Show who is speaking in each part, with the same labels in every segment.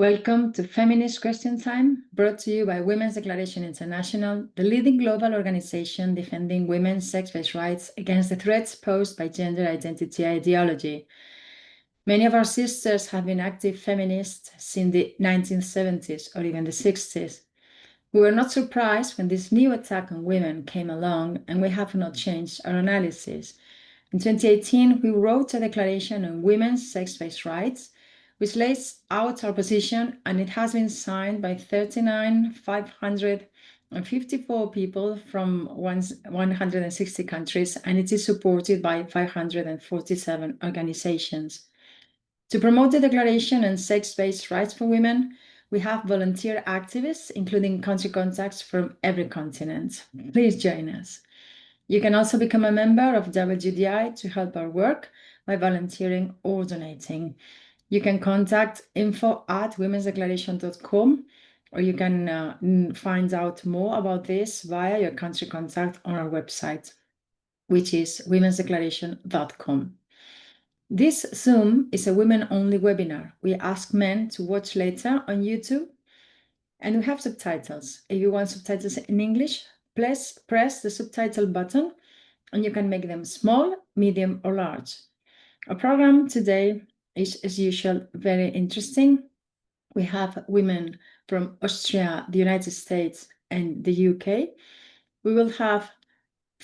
Speaker 1: Welcome to Feminist Question Time, brought to you by Women's Declaration International, the leading global organization defending women's sex-based rights against the threats posed by gender identity ideology. Many of our sisters have been active feminists since the 1970s or even the 60s. We were not surprised when this new attack on women came along, and we have not changed our analysis. In 2018, we wrote a declaration on women's sex-based rights, which lays out our position, and it has been signed by 39,554 people from 160 countries, and it is supported by 547 organizations. To promote the declaration on sex-based rights for women, we have volunteer activists, including country contacts from every continent. Please join us. You can also become a member of WDI to help our work by volunteering or donating. You can contact info@womensdeclaration.com, or you can find out more about this via your country contact on our website, which is womensdeclaration.com. This Zoom is a women-only webinar. We ask men to watch later on YouTube, and we have subtitles. If you want subtitles in English, please press the subtitle button, and you can make them small, medium, or large. Our program today is, as usual, very interesting. We have women from Austria, the United States, and the UK. We will have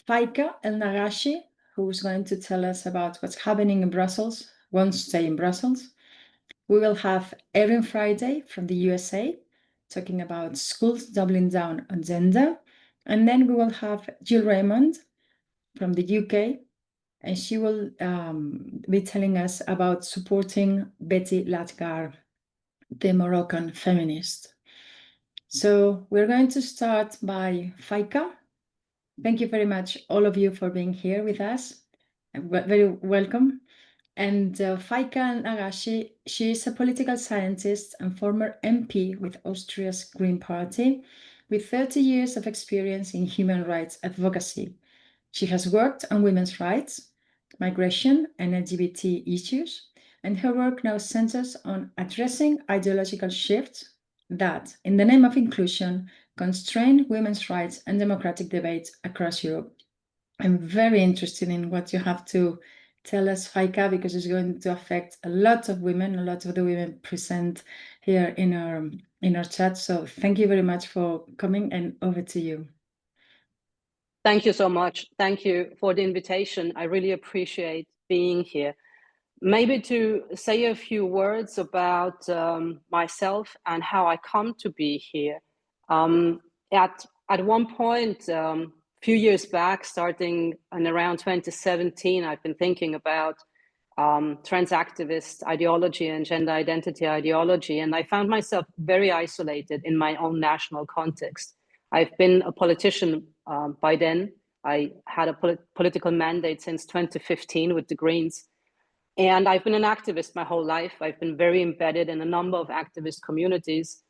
Speaker 1: Faika El-Nagashi, who is going to tell us about what's happening in Brussels, wants to stay in Brussels. We will have Erin Friday from the USA, talking about schools doubling down on gender. And then we will have Jill Raymond from the UK, and she will be telling us about supporting Betty Lachgar, the Moroccan feminist. So we're going to start by Faika. Thank you very much, all of you, for being here with us. Very welcome. And Faika El-Nagashi, she is a political scientist and former MP with Austria's Green Party, with 30 years of experience in human rights advocacy. She has worked on women's rights, migration, and LGBT issues, and her work now centers on addressing ideological shifts that, in the name of inclusion, constrain women's rights and democratic debates across Europe. I'm very interested in what you have to tell us, Faika, because it's going to affect a lot of women, a lot of the women present here in our chat. So thank you very much for coming, and over to you.
Speaker 2: Thank you so much. Thank you for the invitation. I really appreciate being here. Maybe to say a few words about myself and how I come to be here. At one point, a few years back, starting in around 2017, I've been thinking about trans activist ideology and gender identity ideology, and I found myself very isolated in my own national context. I've been a politician by then. I had a political mandate since 2015 with the Greens. And I've been an activist my whole life. I've been very embedded in a number of activist communities.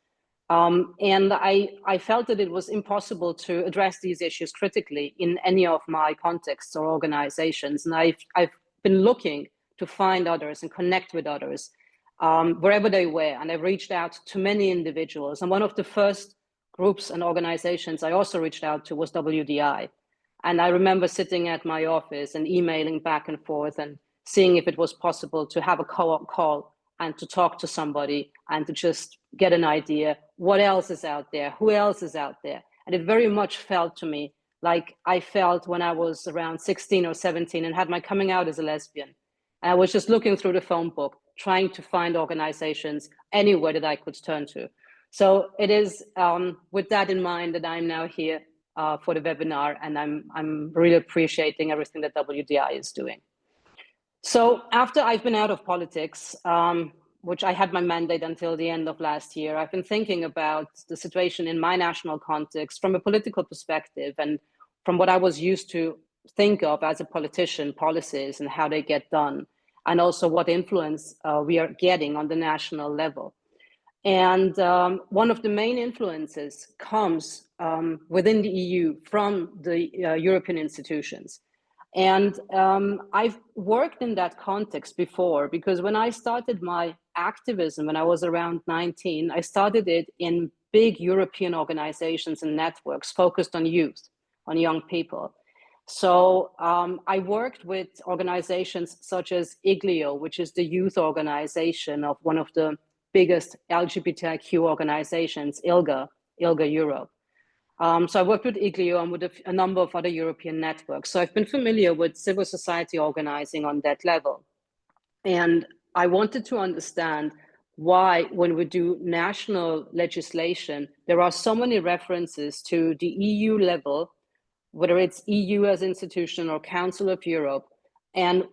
Speaker 2: And I felt that it was impossible to address these issues critically in any of my contexts or organizations. And I've been looking to find others and connect with others wherever they were. And I've reached out to many individuals. And one of the first groups and organizations I also reached out to was WDI. And I remember sitting at my office and emailing back and forth and seeing if it was possible to have a co-op call and to talk to somebody and to just get an idea what else is out there, who else is out there. And it very much felt to me like I felt when I was around 16 or 17 and had my coming out as a lesbian. And I was just looking through the phone book, trying to find organizations anywhere that I could turn to. So it is with that in mind that I'm now here for the webinar, and I'm really appreciating everything that WDI is doing. So after I've been out of politics, which I had my mandate until the end of last year, I've been thinking about the situation in my national context from a political perspective and from what I was used to think of as a politician, policies and how they get done, and also what influence we are getting on the national level. And one of the main influences comes within the EU from the European institutions. And I've worked in that context before, because when I started my activism, when I was around 19, I started it in big European organizations and networks focused on youth, on young people. So I worked with organizations such as IGLIO, which is the youth organization of one of the biggest LGBTIQ organizations, ILGA Europe. So I worked with IGLIO and with a number of other European networks. So I've been familiar with civil society organizing on that level. And I wanted to understand why, when we do national legislation, there are so many references to the EU level, whether it's EU as institution or Council of Europe, and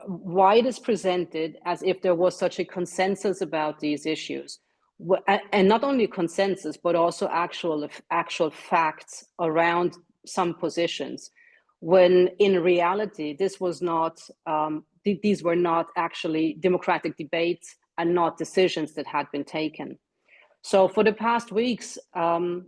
Speaker 2: why it is presented as if there was such a consensus about these issues. And not only consensus, but also actual facts around some positions, when in reality, this was not, these were not actually democratic debates and not decisions that had been taken. So for the past weeks, or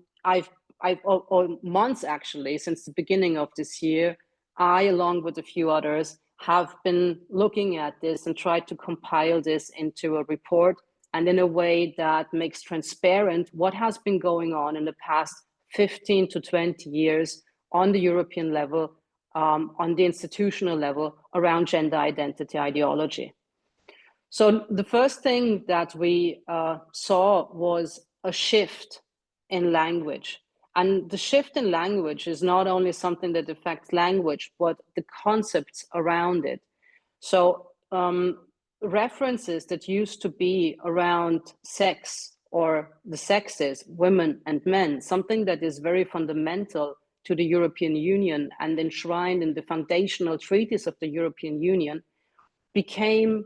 Speaker 2: months actually, since the beginning of this year, I, along with a few others, have been looking at this and tried to compile this into a report, and in a way that makes transparent what has been going on in the past 15 to 20 years on the European level, on the institutional level, around gender identity ideology. So the first thing that we saw was a shift in language. And the shift in language is not only something that affects language, but the concepts around it. So references that used to be around sex or the sexes, women and men, something that is very fundamental to the European Union and enshrined in the foundational treaties of the European Union, became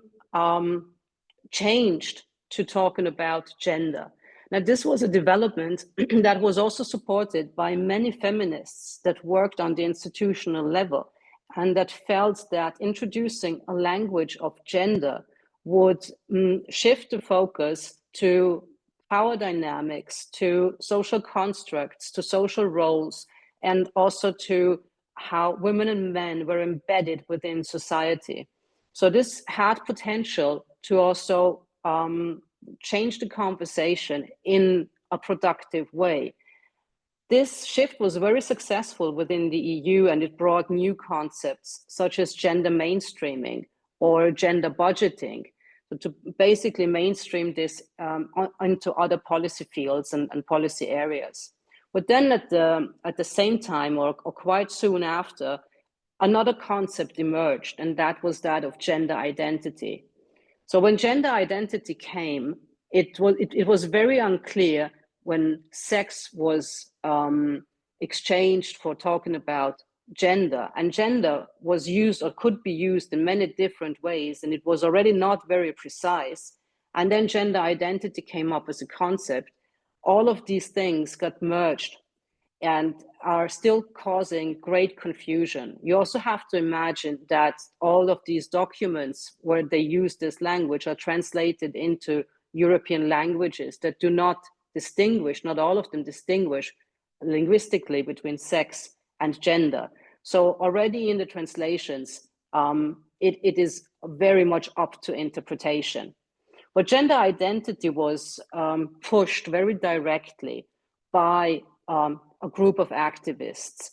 Speaker 2: changed to talking about gender. Now, this was a development that was also supported by many feminists that worked on the institutional level, and that felt that introducing a language of gender would shift the focus to power dynamics, to social constructs, to social roles, and also to how women and men were embedded within society. So this had potential to also change the conversation in a productive way. This shift was very successful within the EU, and it brought new concepts such as gender mainstreaming or gender budgeting, to basically mainstream this into other policy fields and policy areas. But then at the same time, or quite soon after, another concept emerged, and that was that of gender identity. So when gender identity came, it was very unclear when sex was exchanged for talking about gender, and gender was used or could be used in many different ways, and it was already not very precise. And then gender identity came up as a concept. All of these things got merged and are still causing great confusion. You also have to imagine that all of these documents where they use this language are translated into European languages that do not distinguish, not all of them distinguish linguistically between sex and gender. So already in the translations, it is very much up to interpretation. But gender identity was pushed very directly by a group of activists.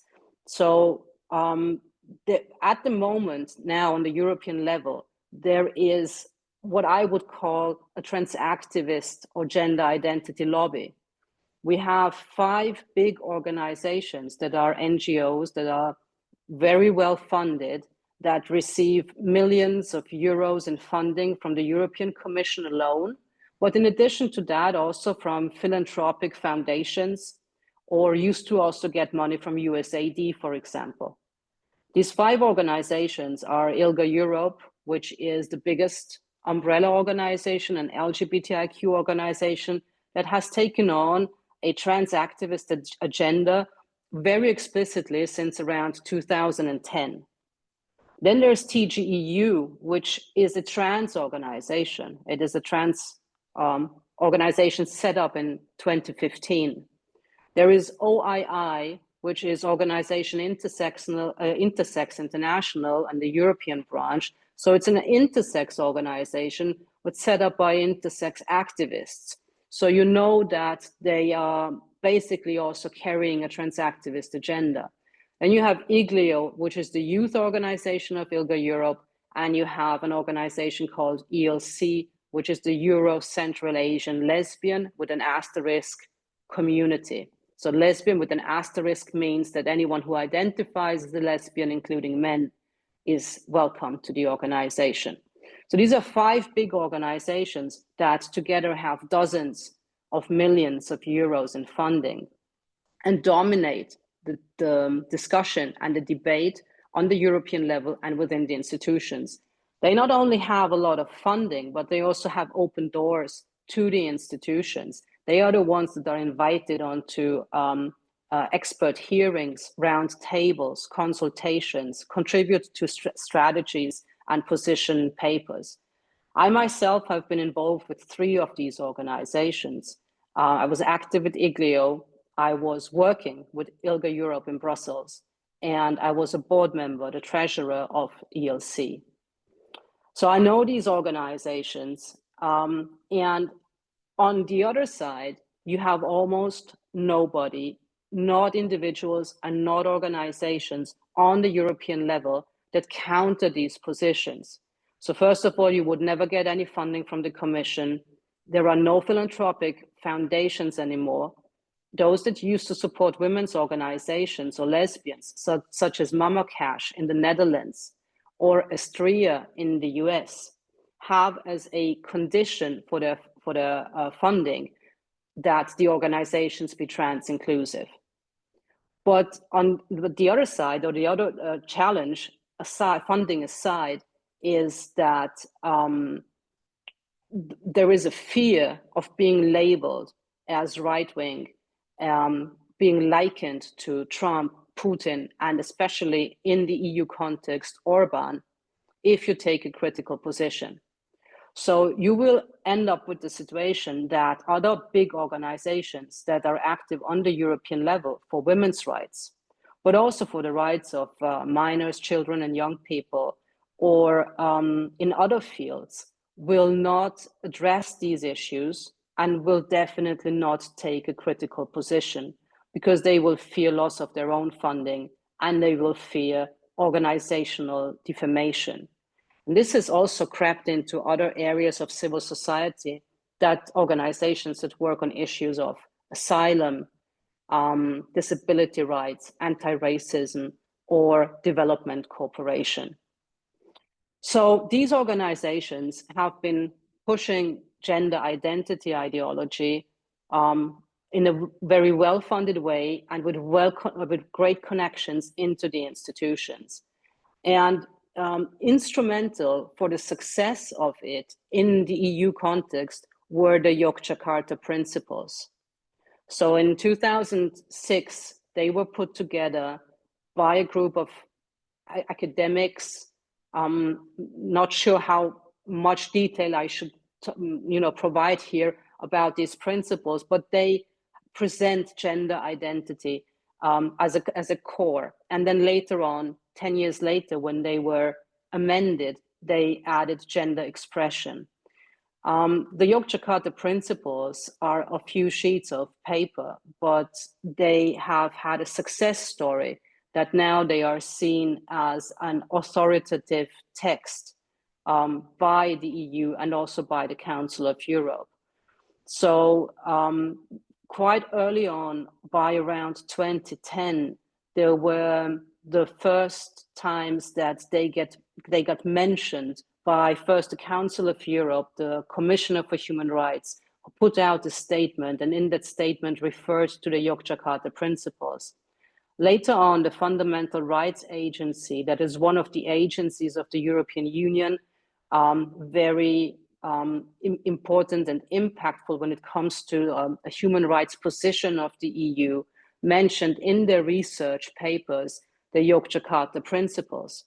Speaker 2: So at the moment now on the European level, there is what I would call a trans activist or gender identity lobby. We have 5 big organizations that are NGOs that are very well funded, that receive millions of euros in funding from the European Commission alone. But in addition to that, also from philanthropic foundations, or used to also get money from USAID, for example. These 5 organizations are ILGA Europe, which is the biggest umbrella organization, an LGBTIQ organization that has taken on a trans activist agenda very explicitly since around 2010. Then there's TGEU, which is a trans organization. It is a trans organization set up in 2015. There is OII, which is Organization Intersex International and the European branch. So it's an intersex organization but set up by intersex activists. So you know that they are basically also carrying a trans activist agenda. And you have IGLEO, which is the youth organization of ILGA Europe, and you have an organization called ELC, which is the Euro Central Asian Lesbian with an asterisk community. So lesbian with an asterisk means that anyone who identifies as a lesbian, including men, is welcome to the organization. So these are 5 big organizations that together have dozens of millions of euros in funding and dominate the discussion and the debate on the European level and within the institutions. They not only have a lot of funding, but they also have open doors to the institutions. They are the ones that are invited onto expert hearings, round tables, consultations, contribute to strategies and position papers. I myself have been involved with 3 of these organizations. I was active at IGLEO. I was working with ILGA Europe in Brussels, and I was a board member, the treasurer of ELC. So I know these organizations, and on the other side, you have almost nobody, not individuals and not organizations on the European level that counter these positions. So first of all, you would never get any funding from the Commission. There are no philanthropic foundations anymore. Those that used to support women's organizations or lesbians, such as Mama Cash in the Netherlands or Austria in the US, have as a condition for their funding that the organizations be trans inclusive. But on the other side, or the other challenge, aside, funding aside, is that there is a fear of being labeled as right-wing, being likened to Trump, Putin, and especially in the EU context, Orban, if you take a critical position. So you will end up with the situation that other big organizations that are active on the European level for women's rights, but also for the rights of minors, children, and young people, or in other fields, will not address these issues and will definitely not take a critical position because they will fear loss of their own funding and they will fear organizational defamation. And this has also crept into other areas of civil society, that organizations that work on issues of asylum, disability rights, anti-racism, or development cooperation. So these organizations have been pushing gender identity ideology in a very well-funded way and with great connections into the institutions. And instrumental for the success of it in the EU context were the Yogyakarta Principles. So in 2006, they were put together by a group of academics. Not sure how much detail I should provide here about these principles, but they present gender identity as a core. And then later on, 10 years later, when they were amended, they added gender expression. The Yogyakarta Principles are a few sheets of paper, but they have had a success story that now they are seen as an authoritative text by the EU and also by the Council of Europe. So quite early on, by around 2010, there were the first times that they got mentioned by first the Council of Europe, the Commissioner for Human Rights, who put out a statement, and in that statement referred to the Yogyakarta Principles. Later on, the Fundamental Rights Agency, that is one of the agencies of the European Union, very important and impactful when it comes to a human rights position of the EU, mentioned in their research papers the Yogyakarta Principles.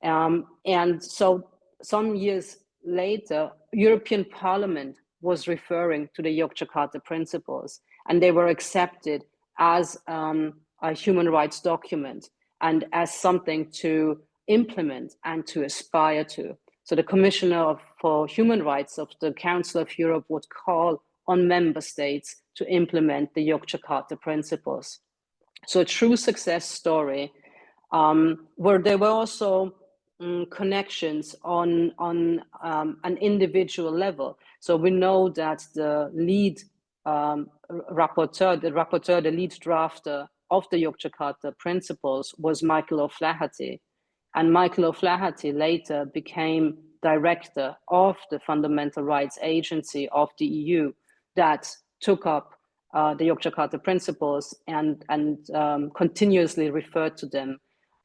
Speaker 2: And so some years later, European Parliament was referring to the Yogyakarta Principles, and they were accepted as a human rights document and as something to implement and to aspire to. So the Commissioner for Human Rights of the Council of Europe would call on member states to implement the Yogyakarta principles. So a true success story, where there were also connections on an individual level. So we know that the lead rapporteur, the lead drafter of the Yogyakarta principles was Michael O'Flaherty. And Michael O'Flaherty later became director of the Fundamental Rights Agency of the EU that took up the Yogyakarta principles and continuously referred to them,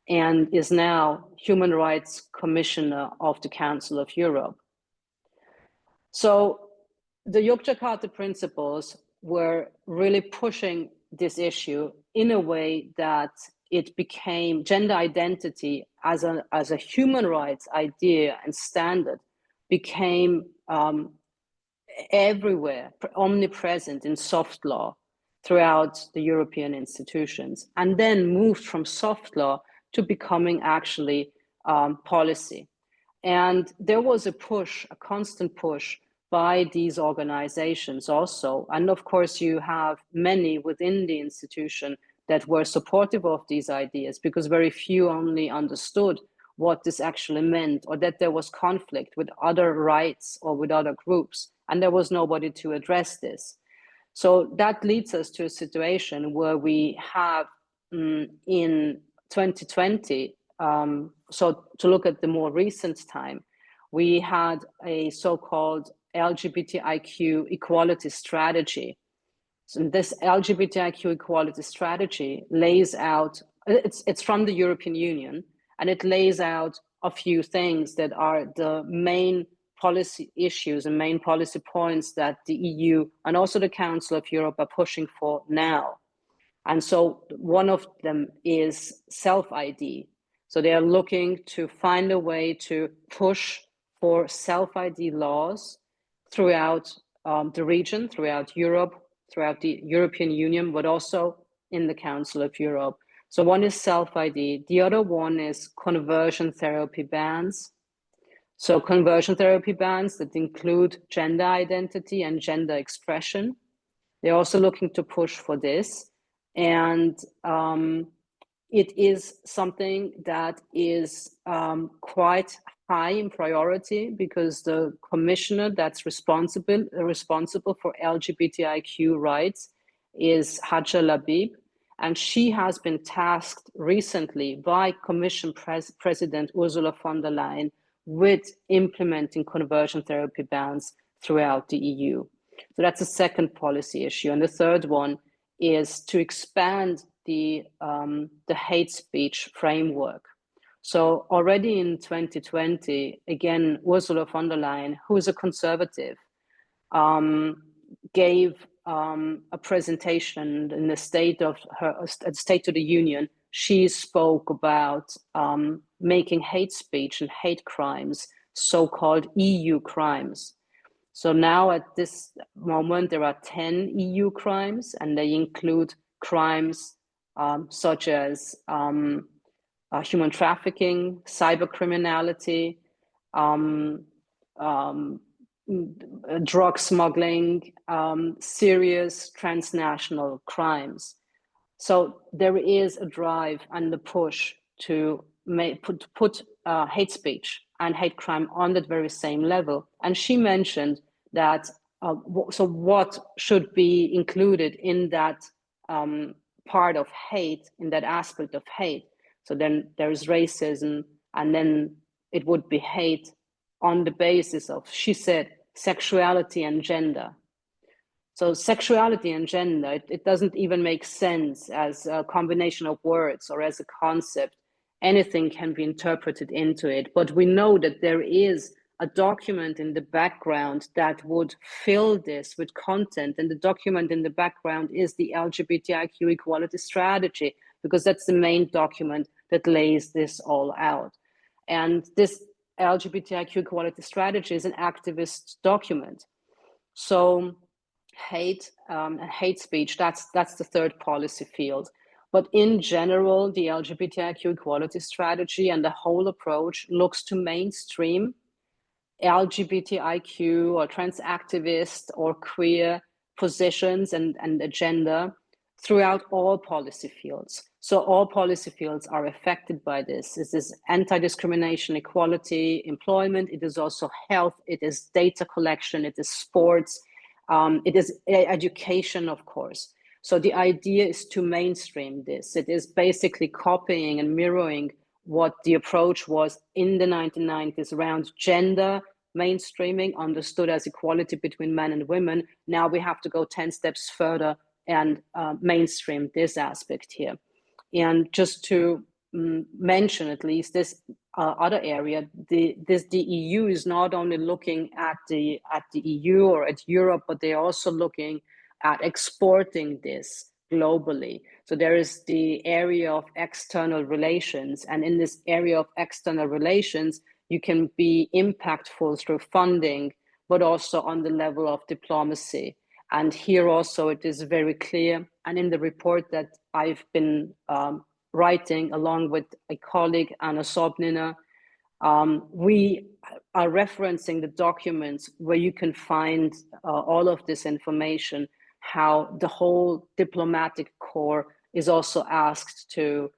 Speaker 2: and is now Human Rights Commissioner of the Council of Europe. So the Yogyakarta principles were really pushing this issue in a way that it became gender identity as a human rights idea and standard became everywhere, omnipresent in soft law throughout the European institutions, and then moved from soft law to becoming actually policy. And there was a push, a constant push by these organizations also. And of course, you have many within the institution that were supportive of these ideas, because very few only understood what this actually meant, or that there was conflict with other rights or with other groups, and there was nobody to address this. So that leads us to a situation where we have in 2020, so to look at the more recent time, we had a so-called LGBTIQ equality strategy. So this LGBTIQ equality strategy lays out, it's from the European Union, and it lays out a few things that are the main policy issues and main policy points that the EU and also the Council of Europe are pushing for now. And so one of them is self-ID. So they are looking to find a way to push for self-ID laws throughout the region, throughout Europe, throughout the European Union, but also in the Council of Europe. So one is self-ID. The other one is conversion therapy bans. So conversion therapy bans that include gender identity and gender expression. They're also looking to push for this. And it is something that is quite high in priority, because the commissioner that's responsible for LGBTIQ rights is Hadja Labib, and she has been tasked recently by Commission President Ursula von der Leyen with implementing conversion therapy bans throughout the EU. So that's a second policy issue. And the third one is to expand the hate speech framework. So already in 2020, again, Ursula von der Leyen, who is a conservative, gave a presentation in the State of the Union. She spoke about making hate speech and hate crimes so-called EU crimes. So now at this moment, there are 10 EU crimes, and they include crimes such as human trafficking, cybercriminality, drug smuggling, serious transnational crimes. So there is a drive and the push to put hate speech and hate crime on that very same level. And she mentioned that, so what should be included in that part of hate, in that aspect of hate? So then there's racism, and then it would be hate on the basis of, she said, sexuality and gender. So sexuality and gender, it doesn't even make sense as a combination of words or as a concept. Anything can be interpreted into it, but we know that there is a document in the background that would fill this with content, and the document in the background is the LGBTIQ equality strategy, because that's the main document that lays this all out. And this LGBTIQ equality strategy is an activist document. So hate and hate speech, that's the third policy field. But in general, the LGBTIQ equality strategy and the whole approach looks to mainstream LGBTIQ or trans activist or queer positions and agenda throughout all policy fields. So all policy fields are affected by this. This is anti-discrimination, equality, employment. It is also health. It is data collection. It is sports. It is education, of course. So the idea is to mainstream this. It is basically copying and mirroring what the approach was in the 1990s around gender mainstreaming, understood as equality between men and women. Now we have to go 10 steps further and mainstream this aspect here. And just to mention at least this other area, the EU is not only looking at the EU or at Europe, but they're also looking at exporting this globally. So there is the area of external relations, and in this area of external relations, you can be impactful through funding, but also on the level of diplomacy. And here also it is very clear, and in the report that I've been writing along with a colleague, Anna Sobnina, we are referencing the documents where you can find all of this information, how the whole diplomatic corps is also asked to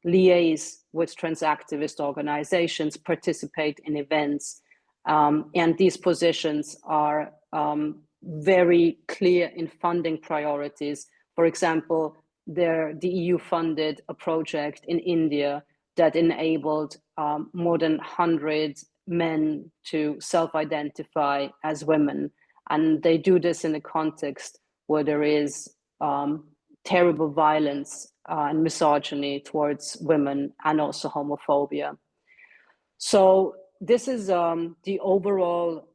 Speaker 2: liaise with trans activist organizations, participate in events, and these positions are very clear in funding priorities. For example, the EU funded a project in India that enabled more than 100 men to self-identify as women. And they do this in a context where there is terrible violence and misogyny towards women, and also homophobia. So this is the overall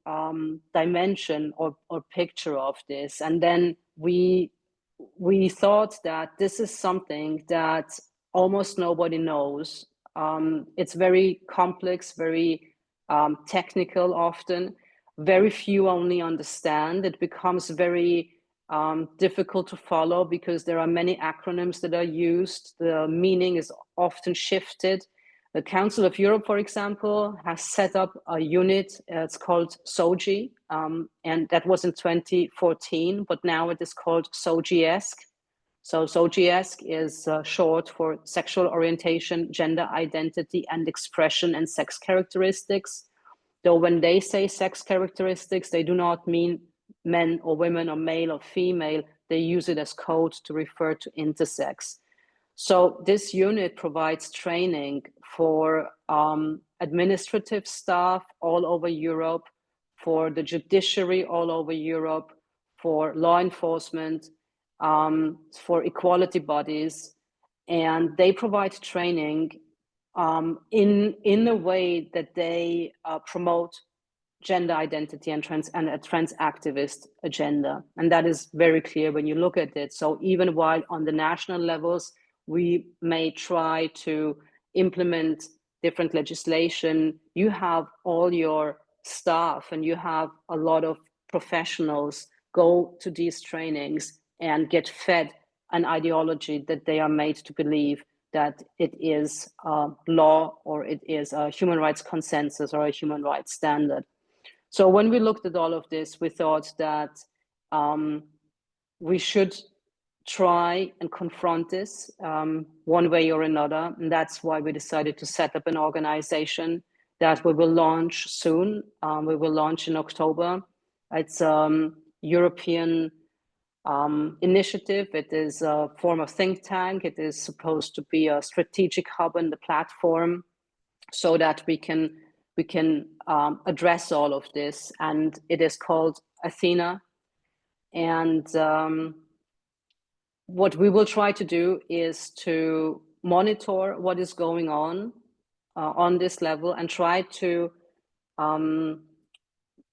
Speaker 2: dimension or picture of this. And then we thought that this is something that almost nobody knows. It's very complex, very technical often. Very few only understand. It becomes very difficult to follow because there are many acronyms that are used. The meaning is often shifted. The Council of Europe, for example, has set up a unit. It's called SOGI, and that was in 2014, but now it is called SOGIESC. So SOGIESC is short for sexual orientation, gender identity and expression, and sex characteristics. Though when they say sex characteristics, they do not mean men or women or male or female. They use it as code to refer to intersex. So this unit provides training for administrative staff all over Europe, for the judiciary all over Europe, for law enforcement, for equality bodies, and they provide training in a way that they promote gender identity and a trans activist agenda. And that is very clear when you look at it. So even while on the national levels, we may try to implement different legislation, you have all your staff and you have a lot of professionals go to these trainings and get fed an ideology that they are made to believe that it is law, or it is a human rights consensus or a human rights standard. So when we looked at all of this, we thought that we should try and confront this one way or another. And that's why we decided to set up an organization that we will launch soon. We will launch in October. It's a European initiative. It is a form of think tank. It is supposed to be a strategic hub in the platform so that we can address all of this. And it is called Athena. And what we will try to do is to monitor what is going on this level and try to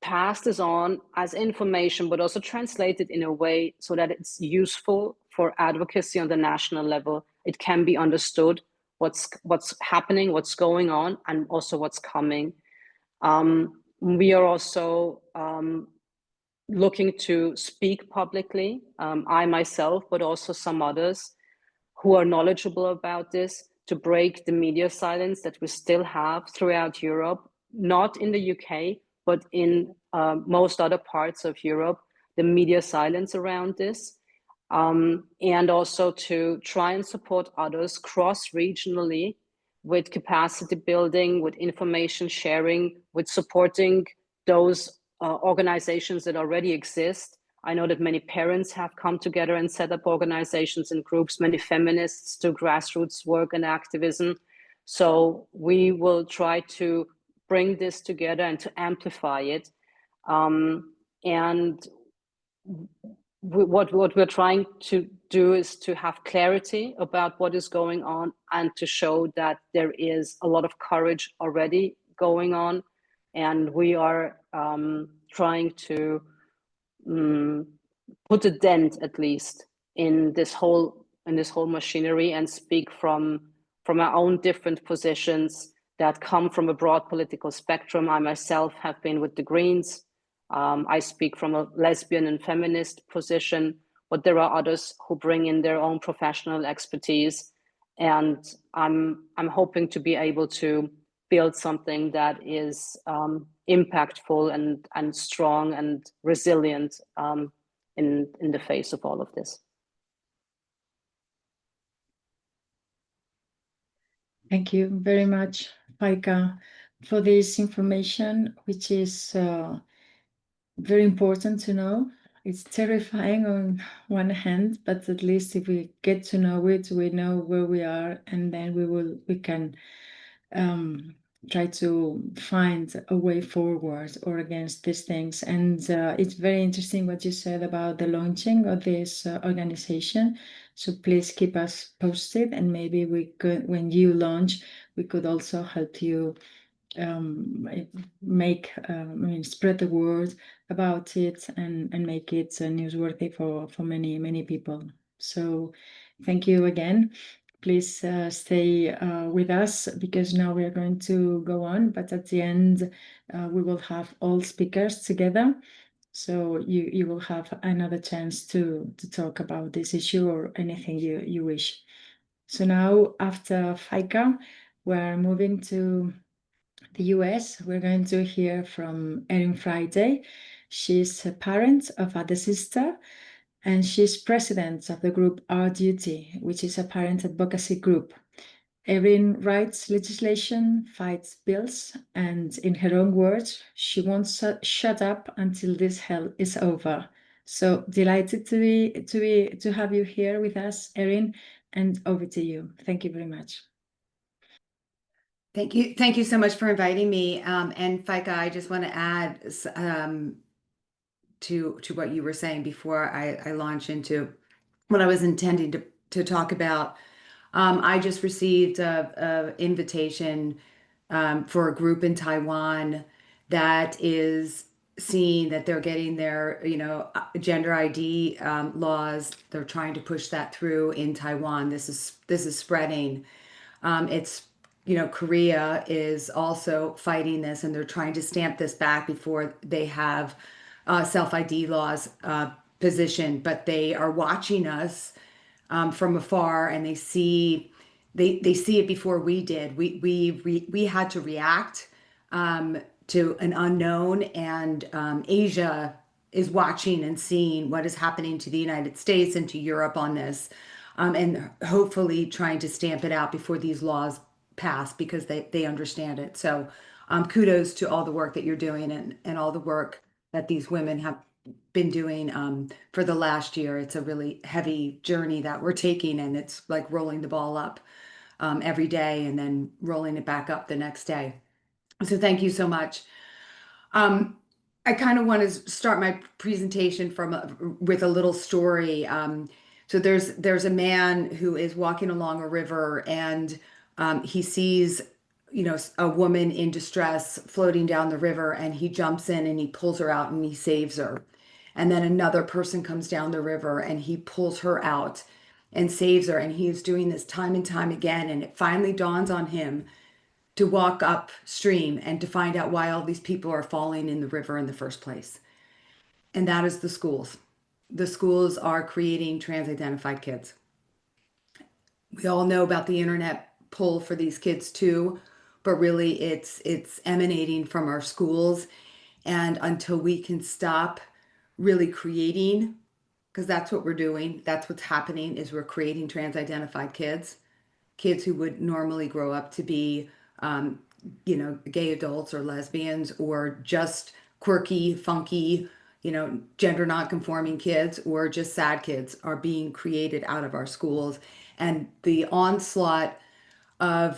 Speaker 2: pass this on as information, but also translate it in a way so that it's useful for advocacy on the national level. It can be understood what's happening, what's going on, and also what's coming. We are also looking to speak publicly, I myself, but also some others who are knowledgeable about this, to break the media silence that we still have throughout Europe, not in the UK, but in most other parts of Europe, the media silence around this, and also to try and support others cross-regionally with capacity building, with information sharing, with supporting those organizations that already exist. I know that many parents have come together and set up organizations and groups. Many feminists do grassroots work and activism. So we will try to bring this together and to amplify it. And what we're trying to do is to have clarity about what is going on and to show that there is a lot of courage already going on. And we are trying to put a dent, at least, in this whole machinery, and speak from our own different positions that come from a broad political spectrum. I myself have been with the Greens. I speak from a lesbian and feminist position, but there are others who bring in their own professional expertise. And I'm hoping to be able to build something that is impactful and strong and resilient in the face of all of this.
Speaker 1: Thank you very much, Faika, for this information, which is very important to know. It's terrifying on one hand, but at least if we get to know it, we know where we are, and then we can try to find a way forward or against these things. And it's very interesting what you said about the launching of this organization. So please keep us posted, and maybe we could, when you launch, we could also help you spread the word about it and make it newsworthy for many people. So thank you again. Please stay with us, because now we are going to go on, but at the end we will have all speakers together. So you will have another chance to talk about this issue or anything you wish. So now, after Faika, we're moving to the US. We're going to hear from Erin Friday. She's a parent of a sister, and she's president of the group Our Duty, which is a parent advocacy group. Erin writes legislation, fights bills, and in her own words, she won't shut up until this hell is over. So delighted to have you here with us, Erin, and over to you. Thank you very much.
Speaker 3: Thank you so much for inviting me. And Faika, I just want to add to what you were saying before I launch into what I was intending to talk about. I just received a invitation for a group in Taiwan that is seeing that they're getting their, gender ID laws. They're trying to push that through in Taiwan. This is spreading. Korea is also fighting this, and they're trying to stamp this back before they have self-ID laws positioned. But they are watching us from afar, and they see it before we did. We had to react to an unknown, and Asia is watching and seeing what is happening to the United States and to Europe on this, and hopefully trying to stamp it out before these laws pass, because they understand it. So kudos to all the work that you're doing, and all the work that these women have been doing for the last year. It's a really heavy journey that we're taking, and it's like rolling the ball up every day and then rolling it back up the next day. So thank you so much. I kind of want to start my presentation with a little story. So there's a man who is walking along a river, and he sees a woman in distress floating down the river, and he jumps in and he pulls her out and he saves her. And then another person comes down the river and he pulls her out and saves her. And he's doing this time and time again. And it finally dawns on him to walk upstream and to find out why all these people are falling in the river in the first place. And that is the schools. The schools are creating trans-identified kids. We all know about the internet pull for these kids too, but really it's emanating from our schools. And until we can stop really creating, because that's what we're doing, that's what's happening, is we're creating trans-identified kids who would normally grow up to be, gay adults or lesbians or just quirky, funky, gender non-conforming kids or just sad kids are being created out of our schools. And the onslaught of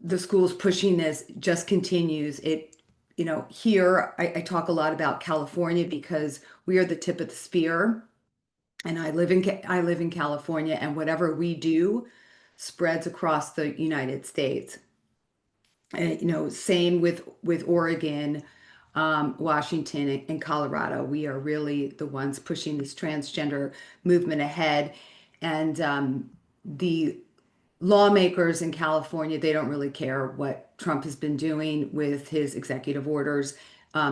Speaker 3: the schools pushing this just continues. Here I talk a lot about California because we are the tip of the spear, and I live in California, and whatever we do spreads across the United States. And same with Oregon, Washington, and Colorado. We are really the ones pushing this transgender movement ahead, and the lawmakers in California, they don't really care what Trump has been doing with his executive orders.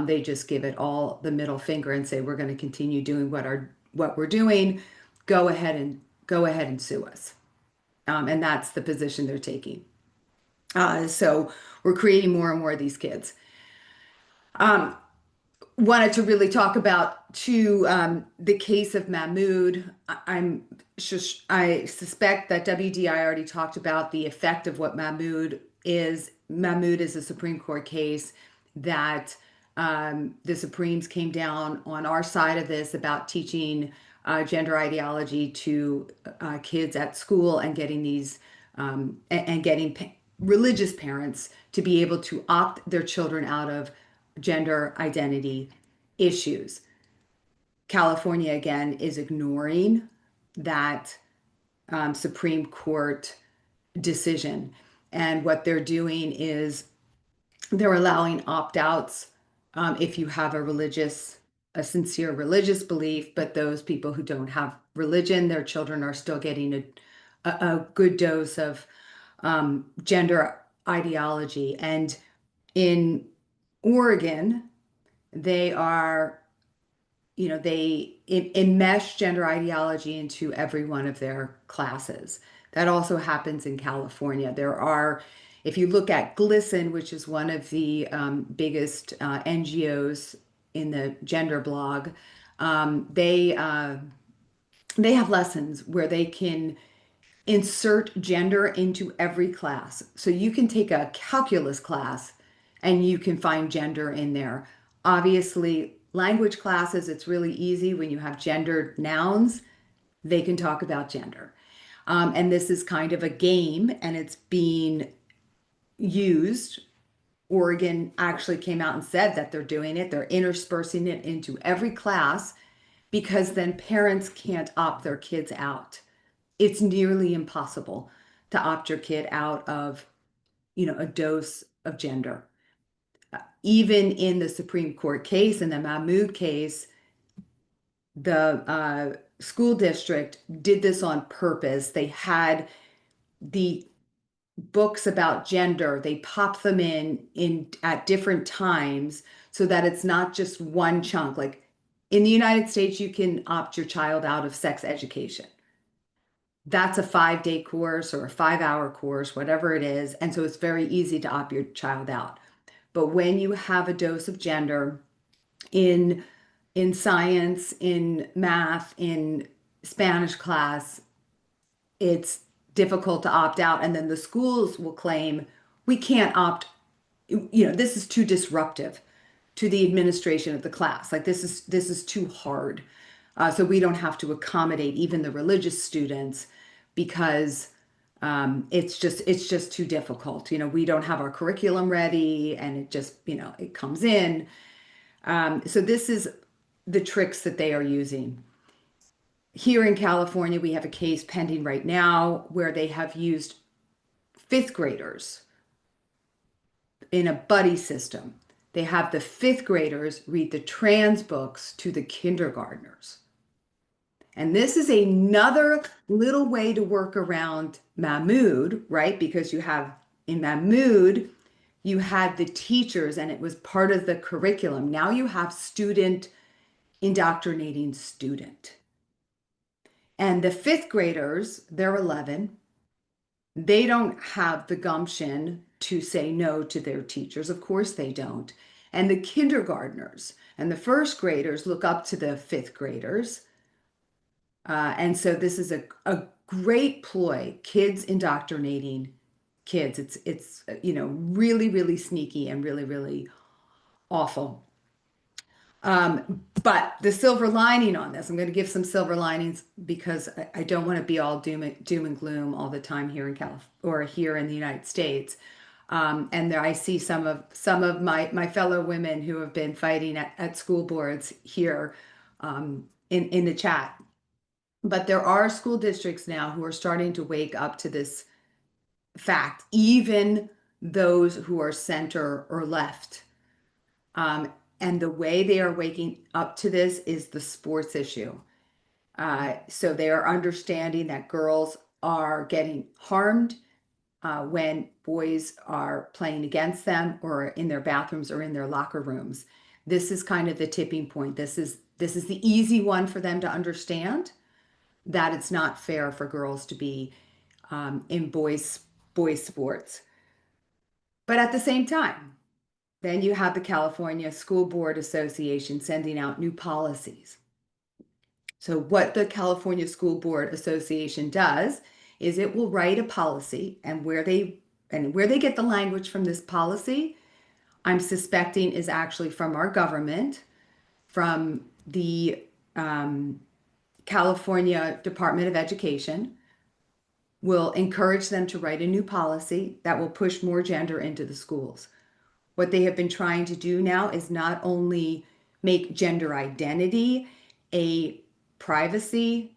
Speaker 3: They just give it all the middle finger and say, we're going to continue doing what we're doing. Go ahead and sue us. And that's the position they're taking. So we're creating more and more of these kids. Wanted to really talk about the case of Mahmoud. I suspect that WDI already talked about the effect of what Mahmoud is. Mahmoud is a Supreme Court case that the Supremes came down on our side of this about teaching gender ideology to kids at school and getting these and getting religious parents to be able to opt their children out of gender identity issues. California, again, is ignoring that Supreme Court decision. And what they're doing is they're allowing opt-outs if you have a sincere religious belief, but those people who don't have religion, their children are still getting a good dose of gender ideology. And in Oregon, they are, they enmesh gender ideology into every one of their classes. That also happens in California. If you look at GLSEN, which is one of the biggest NGOs in the gender blog, they have lessons where they can insert gender into every class. So you can take a calculus class and you can find gender in there. Obviously, language classes, it's really easy when you have gendered nouns, they can talk about gender. And this is kind of a game, and it's being used. Oregon actually came out and said that they're doing it. They're interspersing it into every class because then parents can't opt their kids out. It's nearly impossible to opt your kid out of, a dose of gender. Even in the Supreme Court case, in the Mahmoud case, the school district did this on purpose. They had the books about gender, they pop them in at different times so that it's not just one chunk. Like in the United States, you can opt your child out of sex education. That's a 5-day course or a 5-hour course, whatever it is. And so it's very easy to opt your child out. But when you have a dose of gender in science, in math, in Spanish class, it's difficult to opt out. And then the schools will claim, we can't opt, this is too disruptive to the administration of the class. Like this is too hard. So we don't have to accommodate even the religious students because it's just too difficult. We don't have our curriculum ready, and it just, it comes in. So this is the tricks that they are using. Here in California, we have a case pending right now where they have used 5th graders in a buddy system. They have the 5th graders read the trans books to the kindergartners. And this is another little way to work around Mahmoud, right? Because in Mahmoud, you had the teachers and it was part of the curriculum. Now you have student indoctrinating student. And the 5th graders, they're 11. They don't have the gumption to say no to their teachers. Of course they don't. And the kindergartners and the first graders look up to the fifth graders. And so this is a great ploy, kids indoctrinating kids. It's really, really sneaky and really, really awful. But the silver lining on this, I'm going to give some silver linings because I don't want to be all doom and gloom all the time here in California or here in the United States. And there I see some of my fellow women who have been fighting at school boards here in the chat. But there are school districts now who are starting to wake up to this fact, even those who are center or left. And the way they are waking up to this is the sports issue. So they are understanding that girls are getting harmed when boys are playing against them or in their bathrooms or in their locker rooms. This is kind of the tipping point. This is the easy one for them to understand, that it's not fair for girls to be in boys sports. But at the same time, then you have the California School Board Association sending out new policies. So what the California School Board Association does is it will write a policy, and where they get the language from this policy, I'm suspecting is actually from our government, from the California Department of Education, will encourage them to write a new policy that will push more gender into the schools. What they have been trying to do now is not only make gender identity a privacy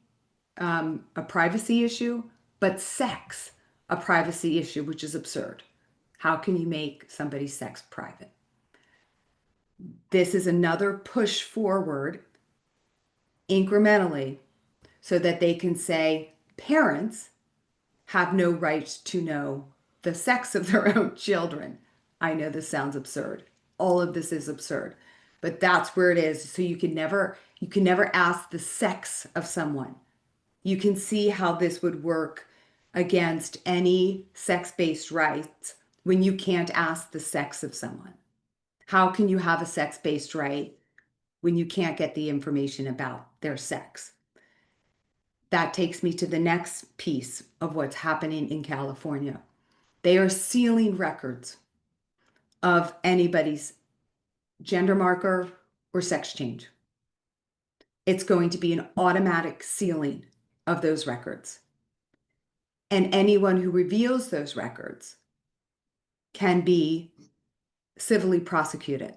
Speaker 3: issue, but sex a privacy issue, which is absurd. How can you make somebody's sex private? This is another push forward incrementally so that they can say parents have no right to know the sex of their own children. I know this sounds absurd. All of this is absurd, but that's where it is. So you can never ask the sex of someone. You can see how this would work against any sex-based rights when you can't ask the sex of someone. How can you have a sex-based right when you can't get the information about their sex? That takes me to the next piece of what's happening in California. They are sealing records of anybody's gender marker or sex change. It's going to be an automatic sealing of those records. And anyone who reveals those records can be civilly prosecuted,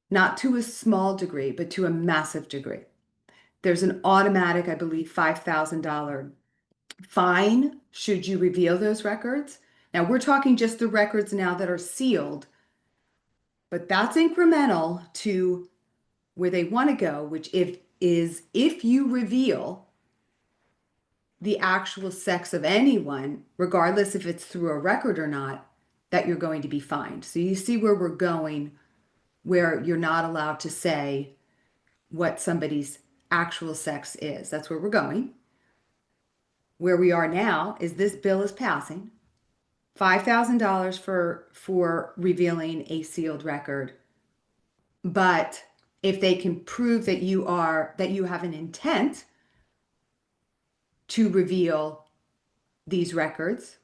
Speaker 3: not to a small degree, but to a massive degree. There's an automatic, I believe, $5,000 fine should you reveal those records. Now we're talking just the records now that are sealed, but that's incremental to where they want to go, which if you reveal the actual sex of anyone, regardless if it's through a record or not, that you're going to be fined. So you see where we're going, where you're not allowed to say what somebody's actual sex is. That's where we're going. Where we are now is this bill is passing. $5,000 for revealing a sealed record. But if they can prove that you have an intent to reveal these records,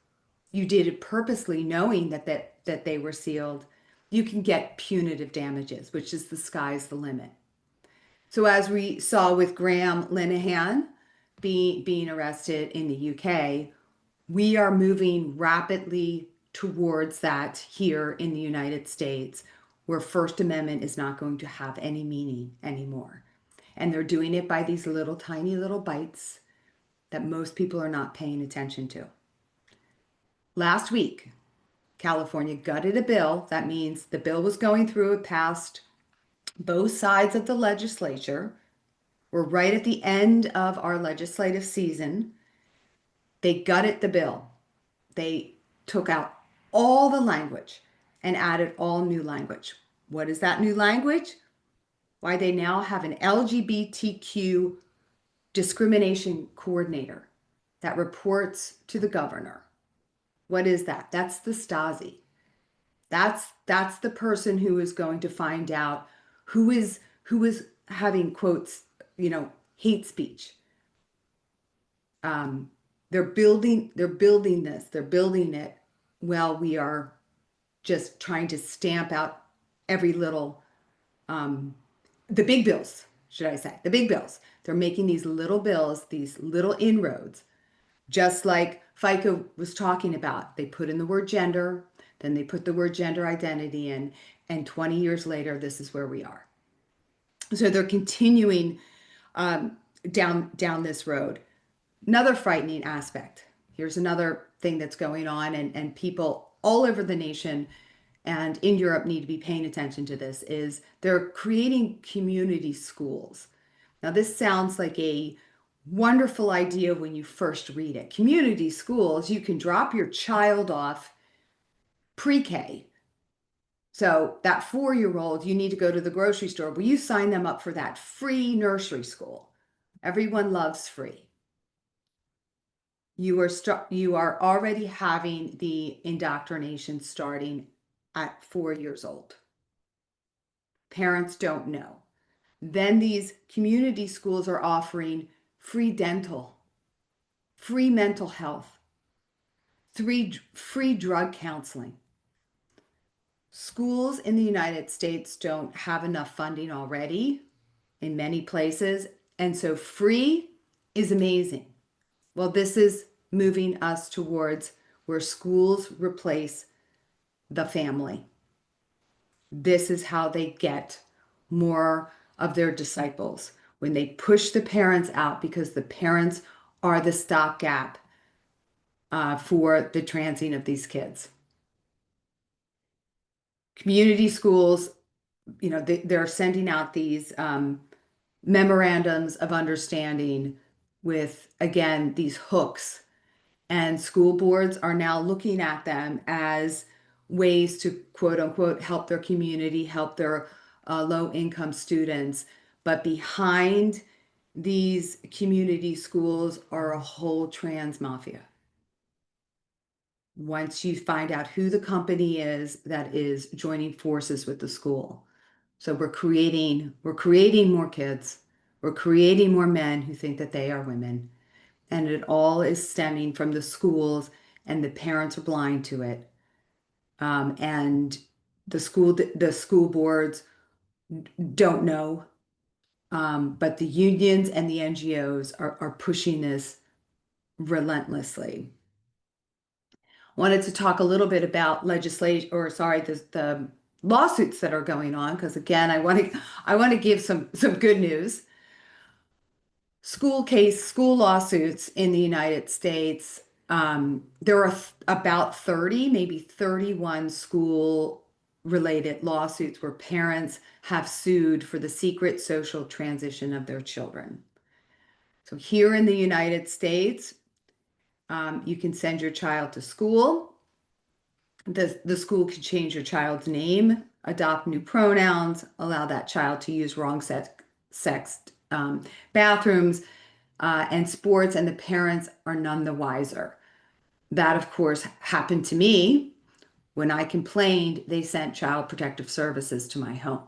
Speaker 3: you did it purposely knowing that they were sealed, you can get punitive damages, which is the sky's the limit. So as we saw with Graham Linehan being arrested in the UK, we are moving rapidly towards that here in the United States, where First Amendment is not going to have any meaning anymore. And they're doing it by these little tiny little bites that most people are not paying attention to. Last week, California gutted a bill. That means the bill was going through, it passed both sides of the legislature. We're right at the end of our legislative season. They gutted the bill. They took out all the language and added all new language. What is that new language? Why, they now have an LGBTQ discrimination coordinator that reports to the governor. What is that? That's the Stasi. That's the person who is going to find out who is having quotes, hate speech. They're building this, they're building it while we are just trying to stamp out every little, the big bills, should I say, the big bills. They're making these little bills, these little inroads, just like Faika was talking about. They put in the word gender, then they put the word gender identity in, and 20 years later, this is where we are. So they're continuing down this road. Another frightening aspect. Here's another thing that's going on, and people all over the nation and in Europe need to be paying attention to this, is they're creating community schools. Now, this sounds like a wonderful idea when you first read it. Community schools, you can drop your child off pre-K. So that 4-year-old, you need to go to the grocery store. Will you sign them up for that free nursery school? Everyone loves free. You are already having the indoctrination starting at 4 years old. Parents don't know. Then these community schools are offering free dental, free mental health, free drug counseling. Schools in the United States don't have enough funding already in many places, and so free is amazing. Well, this is moving us towards where schools replace the family. This is how they get more of their disciples, when they push the parents out, because the parents are the stopgap for the transing of these kids. Community schools, they're sending out these memorandums of understanding with, again, these hooks, and school boards are now looking at them as ways to, quote unquote, help their community, help their low-income students. But behind these community schools are a whole trans mafia. Once you find out who the company is that is joining forces with the school. So we're creating more kids. We're creating more men who think that they are women. And it all is stemming from the schools, and the parents are blind to it. And the school boards don't know, but the unions and the NGOs are pushing this relentlessly. Wanted to talk a little bit about the lawsuits that are going on, because again, I want to give some good news. School lawsuits in the United States. There are about 30, maybe 31 school-related lawsuits where parents have sued for the secret social transition of their children. So here in the United States, you can send your child to school. The school can change your child's name, adopt new pronouns, allow that child to use wrong sex bathrooms and sports, and the parents are none the wiser. That, of course, happened to me. When I complained, they sent Child Protective Services to my home.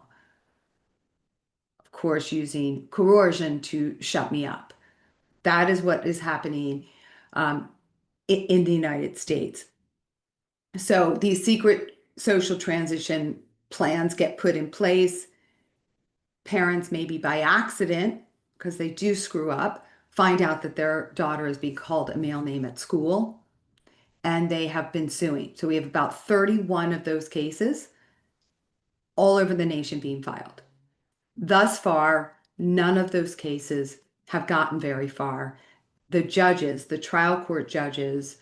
Speaker 3: Of course, using coercion to shut me up. That is what is happening in the United States. So these secret social transition plans get put in place. Parents, maybe by accident, because they do screw up, find out that their daughter is being called a male name at school, and they have been suing. So we have about 31 of those cases all over the nation being filed. Thus far, none of those cases have gotten very far. The judges, the trial court judges,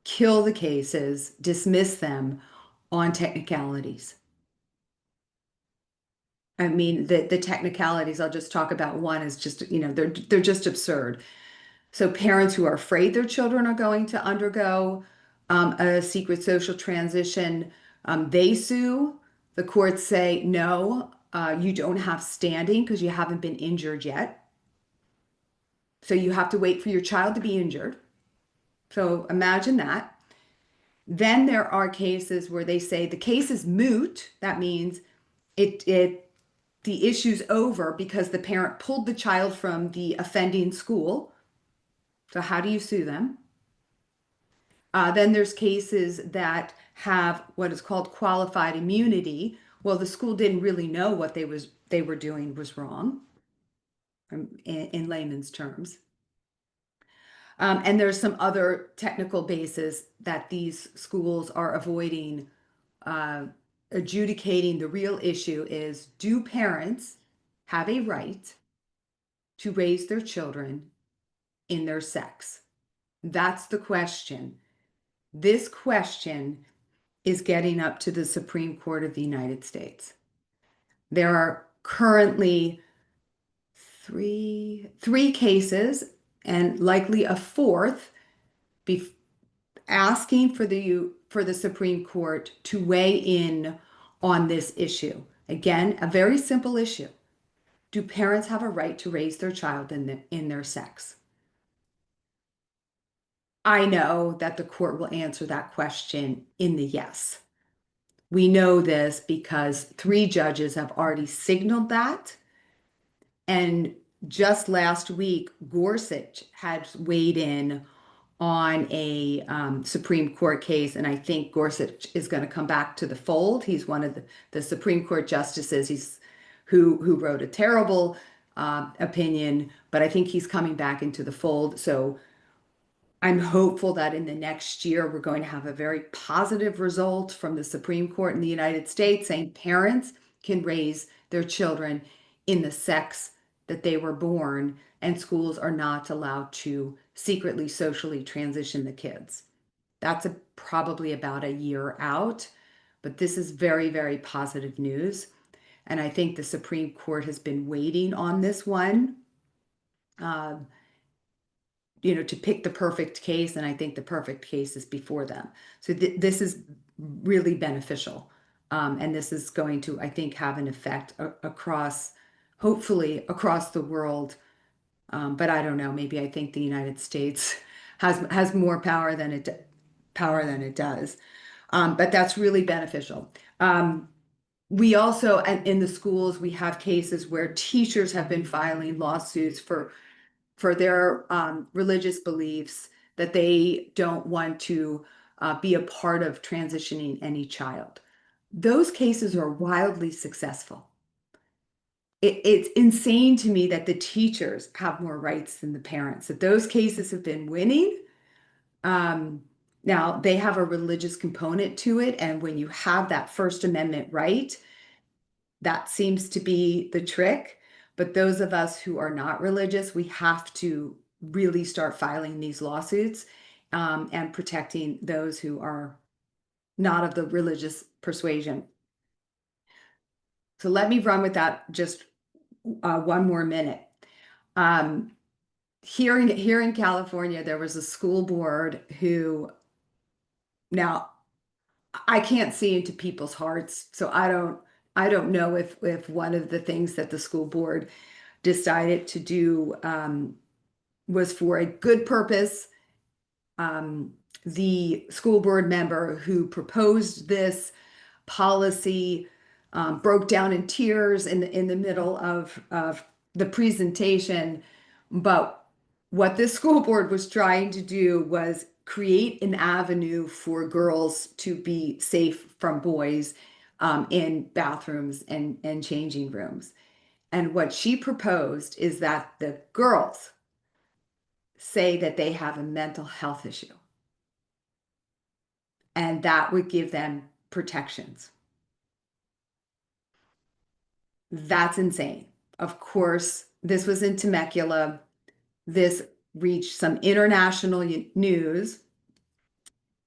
Speaker 3: kill the cases, dismiss them on technicalities. I mean, the technicalities, I'll just talk about one, is just, they're just absurd. So parents who are afraid their children are going to undergo a secret social transition, they sue. The courts say, no, you don't have standing because you haven't been injured yet. So you have to wait for your child to be injured. So imagine that. Then there are cases where they say the case is moot. That means the issue's over because the parent pulled the child from the offending school. So how do you sue them? Then there's cases that have what is called qualified immunity. Well, the school didn't really know what they were doing was wrong, in layman's terms. And there's some other technical basis that these schools are avoiding adjudicating. The real issue is, do parents have a right to raise their children in their sex? That's the question. This question is getting up to the Supreme Court of the United States. There are currently three cases, and likely a fourth, asking for the Supreme Court to weigh in on this issue. Again, a very simple issue. Do parents have a right to raise their child in their sex? I know that the court will answer that question in the yes. We know this because 3 judges have already signaled that. And just last week, Gorsuch had weighed in on a Supreme Court case, and I think Gorsuch is going to come back to the fold. He's one of the Supreme Court justices who wrote a terrible opinion, but I think he's coming back into the fold. So I'm hopeful that in the next year, we're going to have a very positive result from the Supreme Court in the United States saying parents can raise their children in the sex that they were born, and schools are not allowed to secretly socially transition the kids. That's probably about a year out, but this is very, very positive news. And I think the Supreme Court has been waiting on this one, to pick the perfect case, and I think the perfect case is before them. So this is really beneficial, and this is going to, I think, have an effect hopefully across the world. But I don't know. Maybe I think the United States has more power than it does. But that's really beneficial. We also, in the schools, we have cases where teachers have been filing lawsuits for their religious beliefs, that they don't want to be a part of transitioning any child. Those cases are wildly successful. It's insane to me that the teachers have more rights than the parents, that those cases have been winning. Now, they have a religious component to it, and when you have that First Amendment right, that seems to be the trick. But those of us who are not religious, we have to really start filing these lawsuits and protecting those who are not of the religious persuasion. So let me run with that just one more minute. Here in California, there was a school board who, now I can't see into people's hearts, so I don't know if one of the things that the school board decided to do was for a good purpose. The school board member who proposed this policy broke down in tears in the middle of the presentation. But what this school board was trying to do was create an avenue for girls to be safe from boys in bathrooms and changing rooms. And what she proposed is that the girls say that they have a mental health issue, and that would give them protections. That's insane. Of course, this was in Temecula. This reached some international news,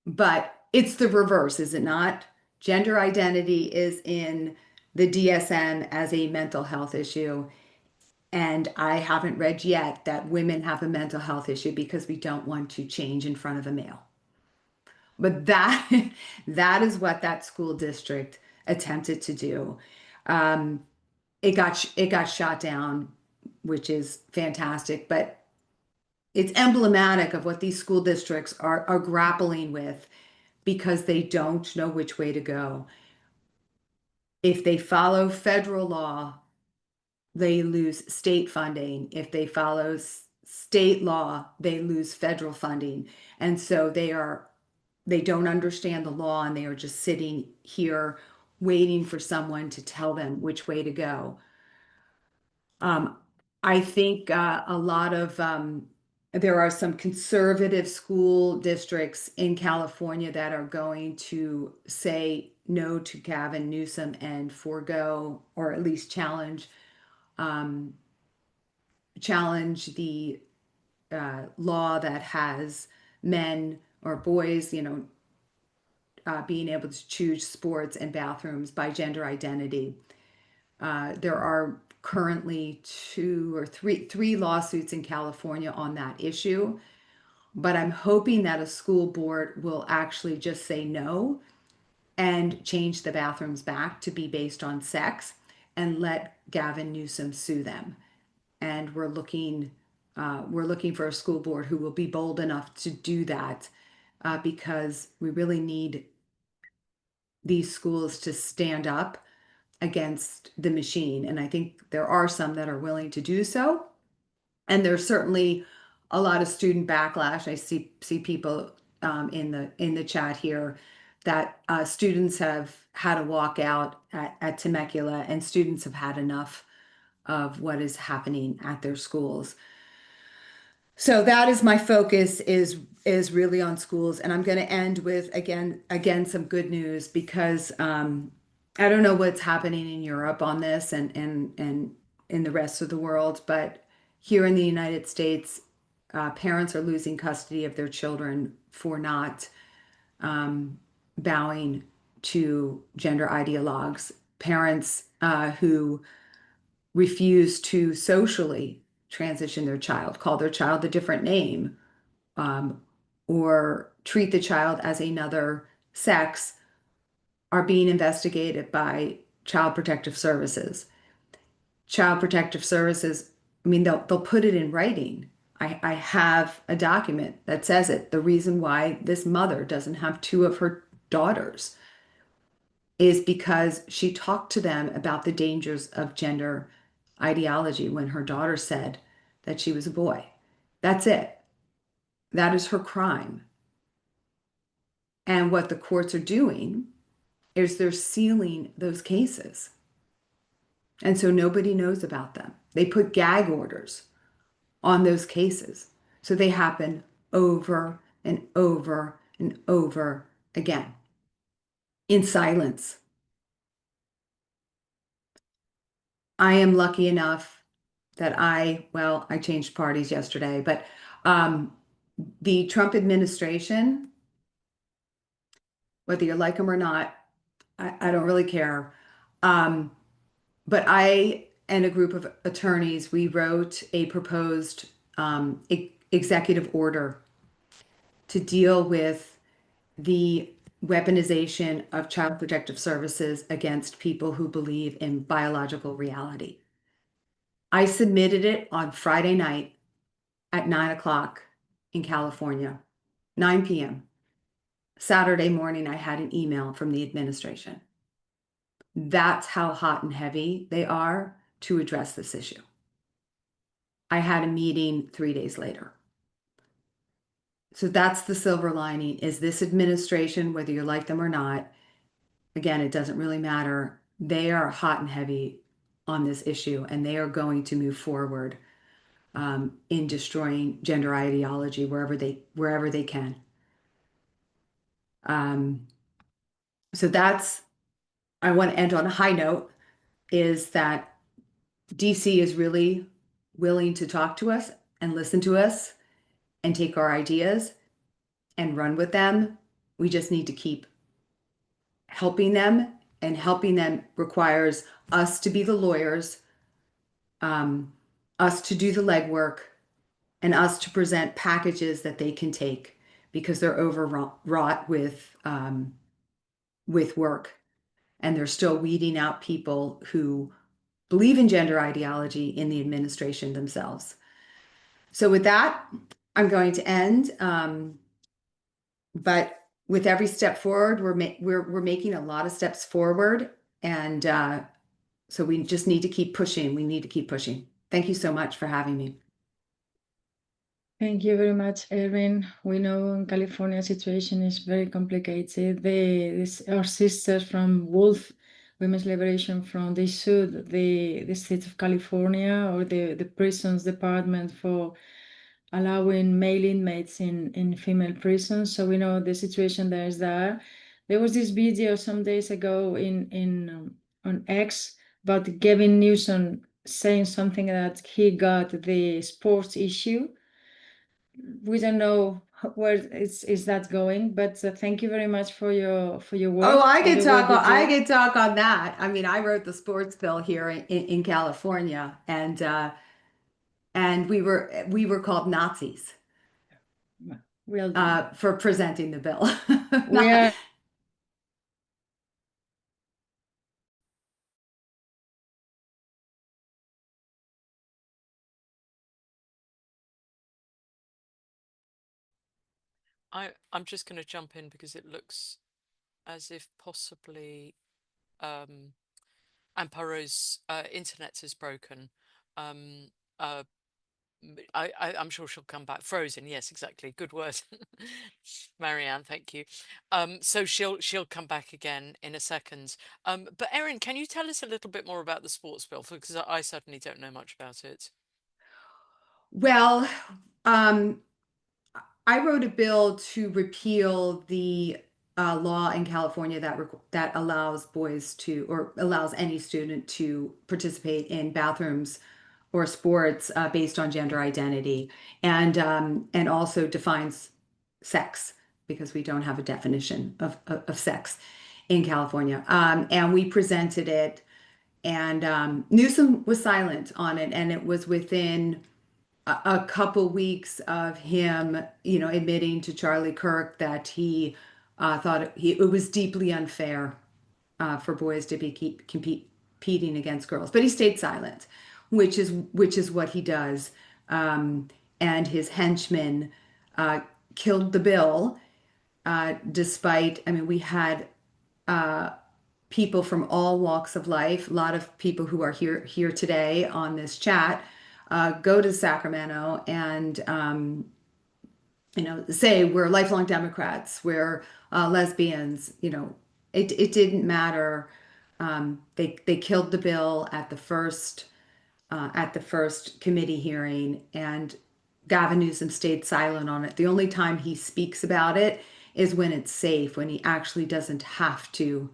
Speaker 3: but it's the reverse, is it not? Gender identity is in the DSM as a mental health issue. And I haven't read yet that women have a mental health issue because we don't want to change in front of a male. But that is what that school district attempted to do. It got shot down, which is fantastic, but it's emblematic of what these school districts are grappling with, because they don't know which way to go. If they follow federal law, they lose state funding. If they follow state law, they lose federal funding. And so they don't understand the law, and they are just sitting here waiting for someone to tell them which way to go. I think a lot of there are some conservative school districts in California that are going to say no to Gavin Newsom and forego, or at least challenge the law that has men or boys, being able to choose sports and bathrooms by gender identity. There are currently three lawsuits in California on that issue, but I'm hoping that a school board will actually just say no and change the bathrooms back to be based on sex and let Gavin Newsom sue them. And we're looking for a school board who will be bold enough to do that, because we really need these schools to stand up against the machine. And I think there are some that are willing to do so. And there's certainly a lot of student backlash. I see people in the chat here that students have had to walk out at Temecula, and students have had enough of what is happening at their schools. So that is my focus, is really on schools. And I'm going to end with again some good news, because I don't know what's happening in Europe on this and in the rest of the world, but here in the United States, parents are losing custody of their children for not bowing to gender ideologues. Parents who refuse to socially transition their child, call their child a different name, or treat the child as another sex, are being investigated by Child Protective Services. Child Protective Services, I mean, they'll put it in writing. I have a document that says it. The reason why this mother doesn't have two of her daughters is because she talked to them about the dangers of gender ideology when her daughter said that she was a boy. That's it. That is her crime. And what the courts are doing is they're sealing those cases. And so nobody knows about them. They put gag orders on those cases. So they happen over and over and over again in silence. I am lucky enough that I changed parties yesterday, but the Trump administration, whether you like them or not, I don't really care. But I and a group of attorneys, we wrote a proposed executive order to deal with the weaponization of Child Protective Services against people who believe in biological reality. I submitted it on Friday night at 9:00 in California, 9 p.m. Saturday morning, I had an email from the administration. That's how hot and heavy they are to address this issue. I had a meeting 3 days later. So that's the silver lining, is this administration, whether you like them or not, again, it doesn't really matter. They are hot and heavy on this issue, and they are going to move forward in destroying gender ideology wherever they can. So I want to end on a high note, is that DC is really willing to talk to us and listen to us and take our ideas and run with them. We just need to keep helping them, and helping them requires us to be the lawyers, us to do the legwork, and us to present packages that they can take, because they're overwrought with work, and they're still weeding out people who believe in gender ideology in the administration themselves. So with that, I'm going to end. But with every step forward, we're making a lot of steps forward, and so we just need to keep pushing. We need to keep pushing. Thank you so much for having me.
Speaker 1: Thank you very much, Erin. We know in California situation is very complicated. Our sisters from Wolf Women's Liberation Front, they sued the state of California or the prisons department for allowing male inmates in female prisons. So we know the situation there is there. There was this video some days ago on X about Gavin Newsom saying something that he got the sports issue. We don't know where is that going, but thank you very much for your work.
Speaker 3: Oh, I
Speaker 1: and
Speaker 3: could
Speaker 1: the work
Speaker 3: talk.
Speaker 1: you do.
Speaker 3: I could talk on that. I mean, I wrote the sports bill here in California, and we were called Nazis
Speaker 1: Well,
Speaker 3: for presenting the bill.
Speaker 1: we are.
Speaker 4: I'm just going to jump in because it looks as if possibly Amparo's internet is broken. I'm sure she'll come back. Frozen, yes, exactly. Good word. Marianne, thank you. So she'll come back again in a second. But Erin, can you tell us a little bit more about the sports bill? Because I certainly don't know much about it.
Speaker 3: Well, I wrote a bill to repeal the law in California that allows boys to, or allows any student to participate in bathrooms or sports based on gender identity, and also defines sex, because we don't have a definition of sex in California. And we presented it, and Newsom was silent on it, and it was within a couple weeks of him, admitting to Charlie Kirk that he thought it was deeply unfair for boys to be competing against girls. But he stayed silent, which is what he does. And his henchmen killed the bill, despite, I mean, we had people from all walks of life, a lot of people who are here today on this chat, go to Sacramento and say we're lifelong Democrats, we're lesbians. It didn't matter. They killed the bill at the first committee hearing, and Gavin Newsom stayed silent on it. The only time he speaks about it is when it's safe, when he actually doesn't have to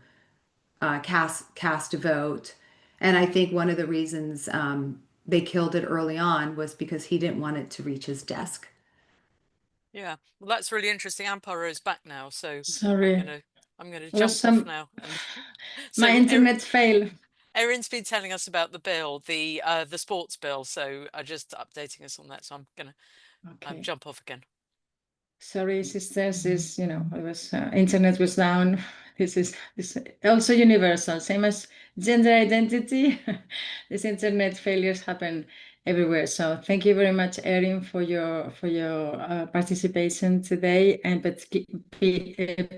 Speaker 3: cast a vote. And I think one of the reasons they killed it early on was because he didn't want it to reach his desk.
Speaker 4: Yeah, well, that's really interesting. Amparo is back now, so
Speaker 1: Sorry,
Speaker 4: I'm gonna jump off now. And
Speaker 1: my
Speaker 4: so
Speaker 1: internet failed.
Speaker 4: Erin's been telling us about the bill, the sports bill. So just updating us on that. So I'm gonna jump off again.
Speaker 1: Sorry, sisters. It was internet was down. This is also universal, same as gender identity. These internet failures happen everywhere. So thank you very much, Erin, for your participation today. But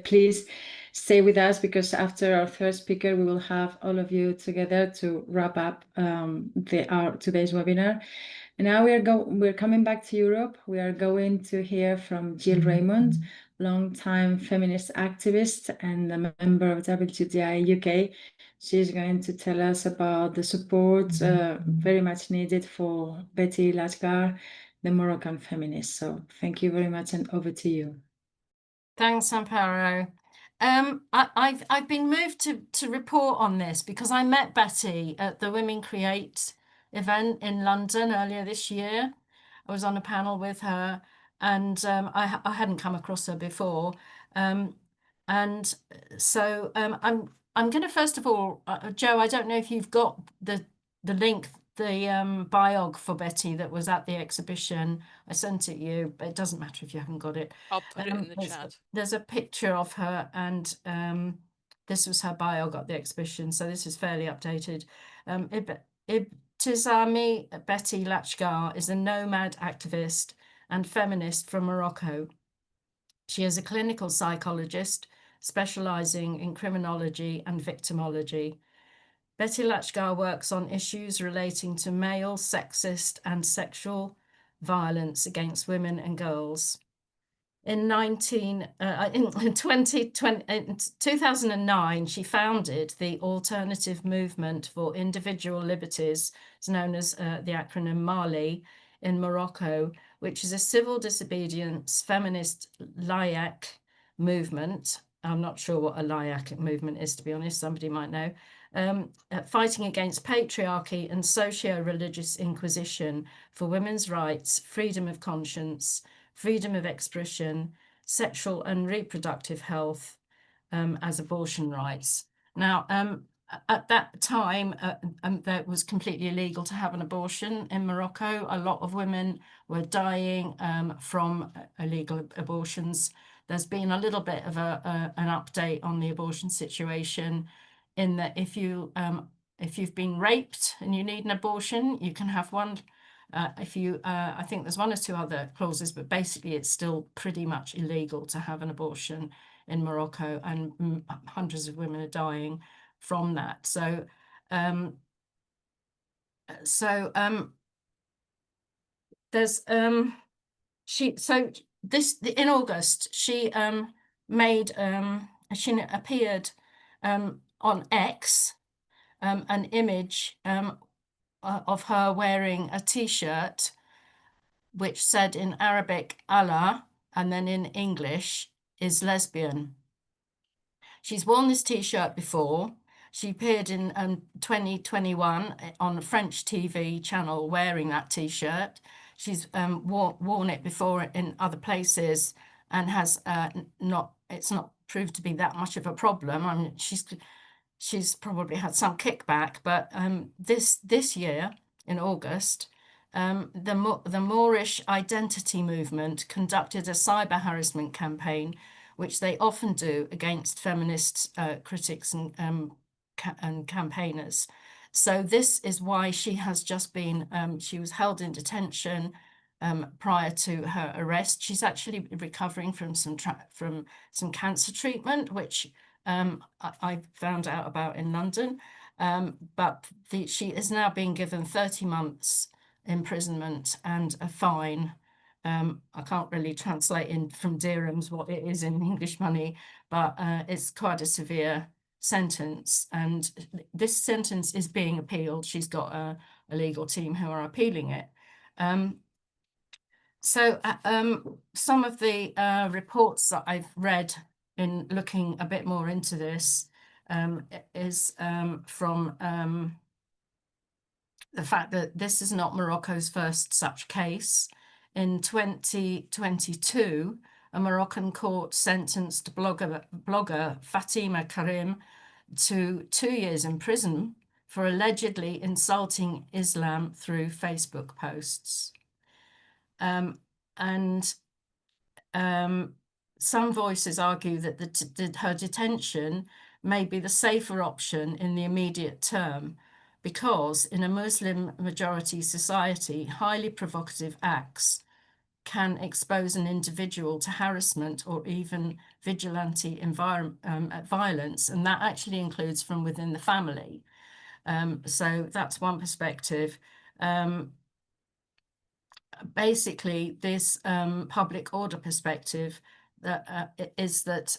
Speaker 1: please stay with us, because after our third speaker, we will have all of you together to wrap up our today's webinar. And now we're coming back to Europe. We are going to hear from Jill Raymond, longtime feminist activist and a member of WTI UK. She's going to tell us about the support very much needed for Betty Lachgar, the Moroccan feminist. So thank you very much, and over to you.
Speaker 5: Thanks, Amparo. I've been moved to report on this because I met Betty at the Women Create event in London earlier this year. I was on a panel with her, and I hadn't come across her before. And so I'm going to, first of all, Joe, I don't know if you've got the link, the biog for Betty that was at the exhibition. I sent it you, but it doesn't matter if you haven't got it.
Speaker 4: I'll put it in the chat.
Speaker 5: There's a picture of her, and this was her biog at the exhibition, so this is fairly updated. Ibtisami Betty Lachgar is a nomad activist and feminist from Morocco. She is a clinical psychologist specializing in criminology and victimology. Betty Lachgar works on issues relating to male, sexist, and sexual violence against women and girls. In 2009, she founded the Alternative Movement for Individual Liberties, it's known as the acronym MALI, in Morocco, which is a civil disobedience feminist LAIAC movement. I'm not sure what a LAIAC movement is, to be honest, somebody might know. Fighting against patriarchy and socio-religious inquisition for women's rights, freedom of conscience, freedom of expression, sexual and reproductive health, as abortion rights. Now, at that time, that was completely illegal to have an abortion in Morocco. A lot of women were dying from illegal abortions. There's been a little bit of an update on the abortion situation, in that if you've been raped and you need an abortion, you can have one. I think there's one or two other clauses, but basically it's still pretty much illegal to have an abortion in Morocco, and hundreds of women are dying from that. So there's in August she she appeared on X, an image of her wearing a t-shirt which said in Arabic Allah, and then in English is lesbian. She's worn this t-shirt before. She appeared in 2021 on a French TV channel wearing that t-shirt. She's worn it before in other places, and has it's not proved to be that much of a problem. I mean, she's probably had some kickback, but this year in August, the Moorish Identity Movement conducted a cyber harassment campaign, which they often do against feminist critics and campaigners. So this is why she has just been, she was held in detention prior to her arrest. She's actually recovering from some cancer treatment, which I found out about in London. But she is now being given 30 months imprisonment and a fine. I can't really translate in from dirhams what it is in English money, but it's quite a severe sentence. And this sentence is being appealed. She's got a legal team who are appealing it. So some of the reports that I've read in looking a bit more into this is from the fact that this is not Morocco's first such case. In 2022, a Moroccan court sentenced blogger Fatima Karim to 2 years in prison for allegedly insulting Islam through Facebook posts. Some voices argue that her detention may be the safer option in the immediate term, because in a Muslim majority society, highly provocative acts can expose an individual to harassment or even vigilante violence, and that actually includes from within the family. So that's one perspective. Basically, this public order perspective is that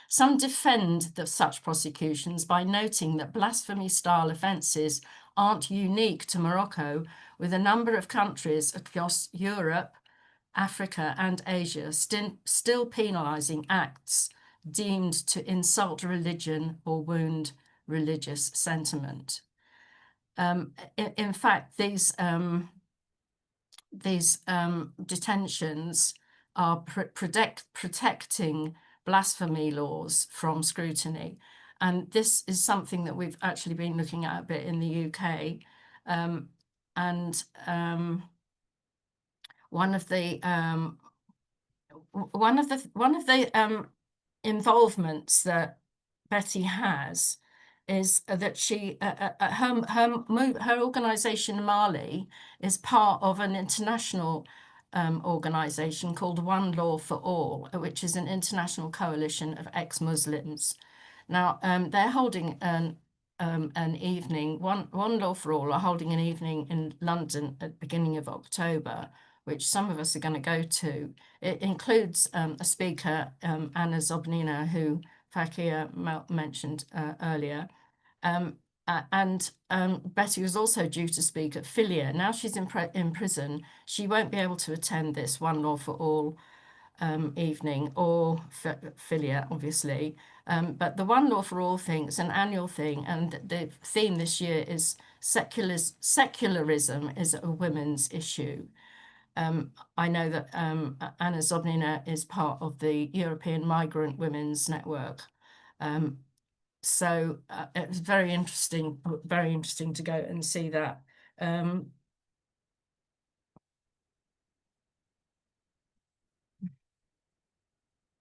Speaker 5: some defend such prosecutions by noting that blasphemy-style offences aren't unique to Morocco, with a number of countries across Europe, Africa and Asia still penalising acts deemed to insult religion or wound religious sentiment. In fact, these detentions are protecting blasphemy laws from scrutiny. And this is something that we've actually been looking at a bit in the UK. One of the involvements that Betty has is that she her organization Mali is part of an international organization called One Law for All, which is an international coalition of ex-Muslims. Now, they're holding an evening, One Law for All are holding an evening in London at the beginning of October, which some of us are going to go to. It includes a speaker, Anna Zobnina, who Fakia mentioned earlier. And Betty was also due to speak at Filia. Now she's in prison. She won't be able to attend this One Law for All evening, or Filia, obviously. But the One Law for All thing is an annual thing, and the theme this year is secularism is a women's issue. I know that Anna Zobnina is part of the European Migrant Women's Network. So it was very interesting to go and see that.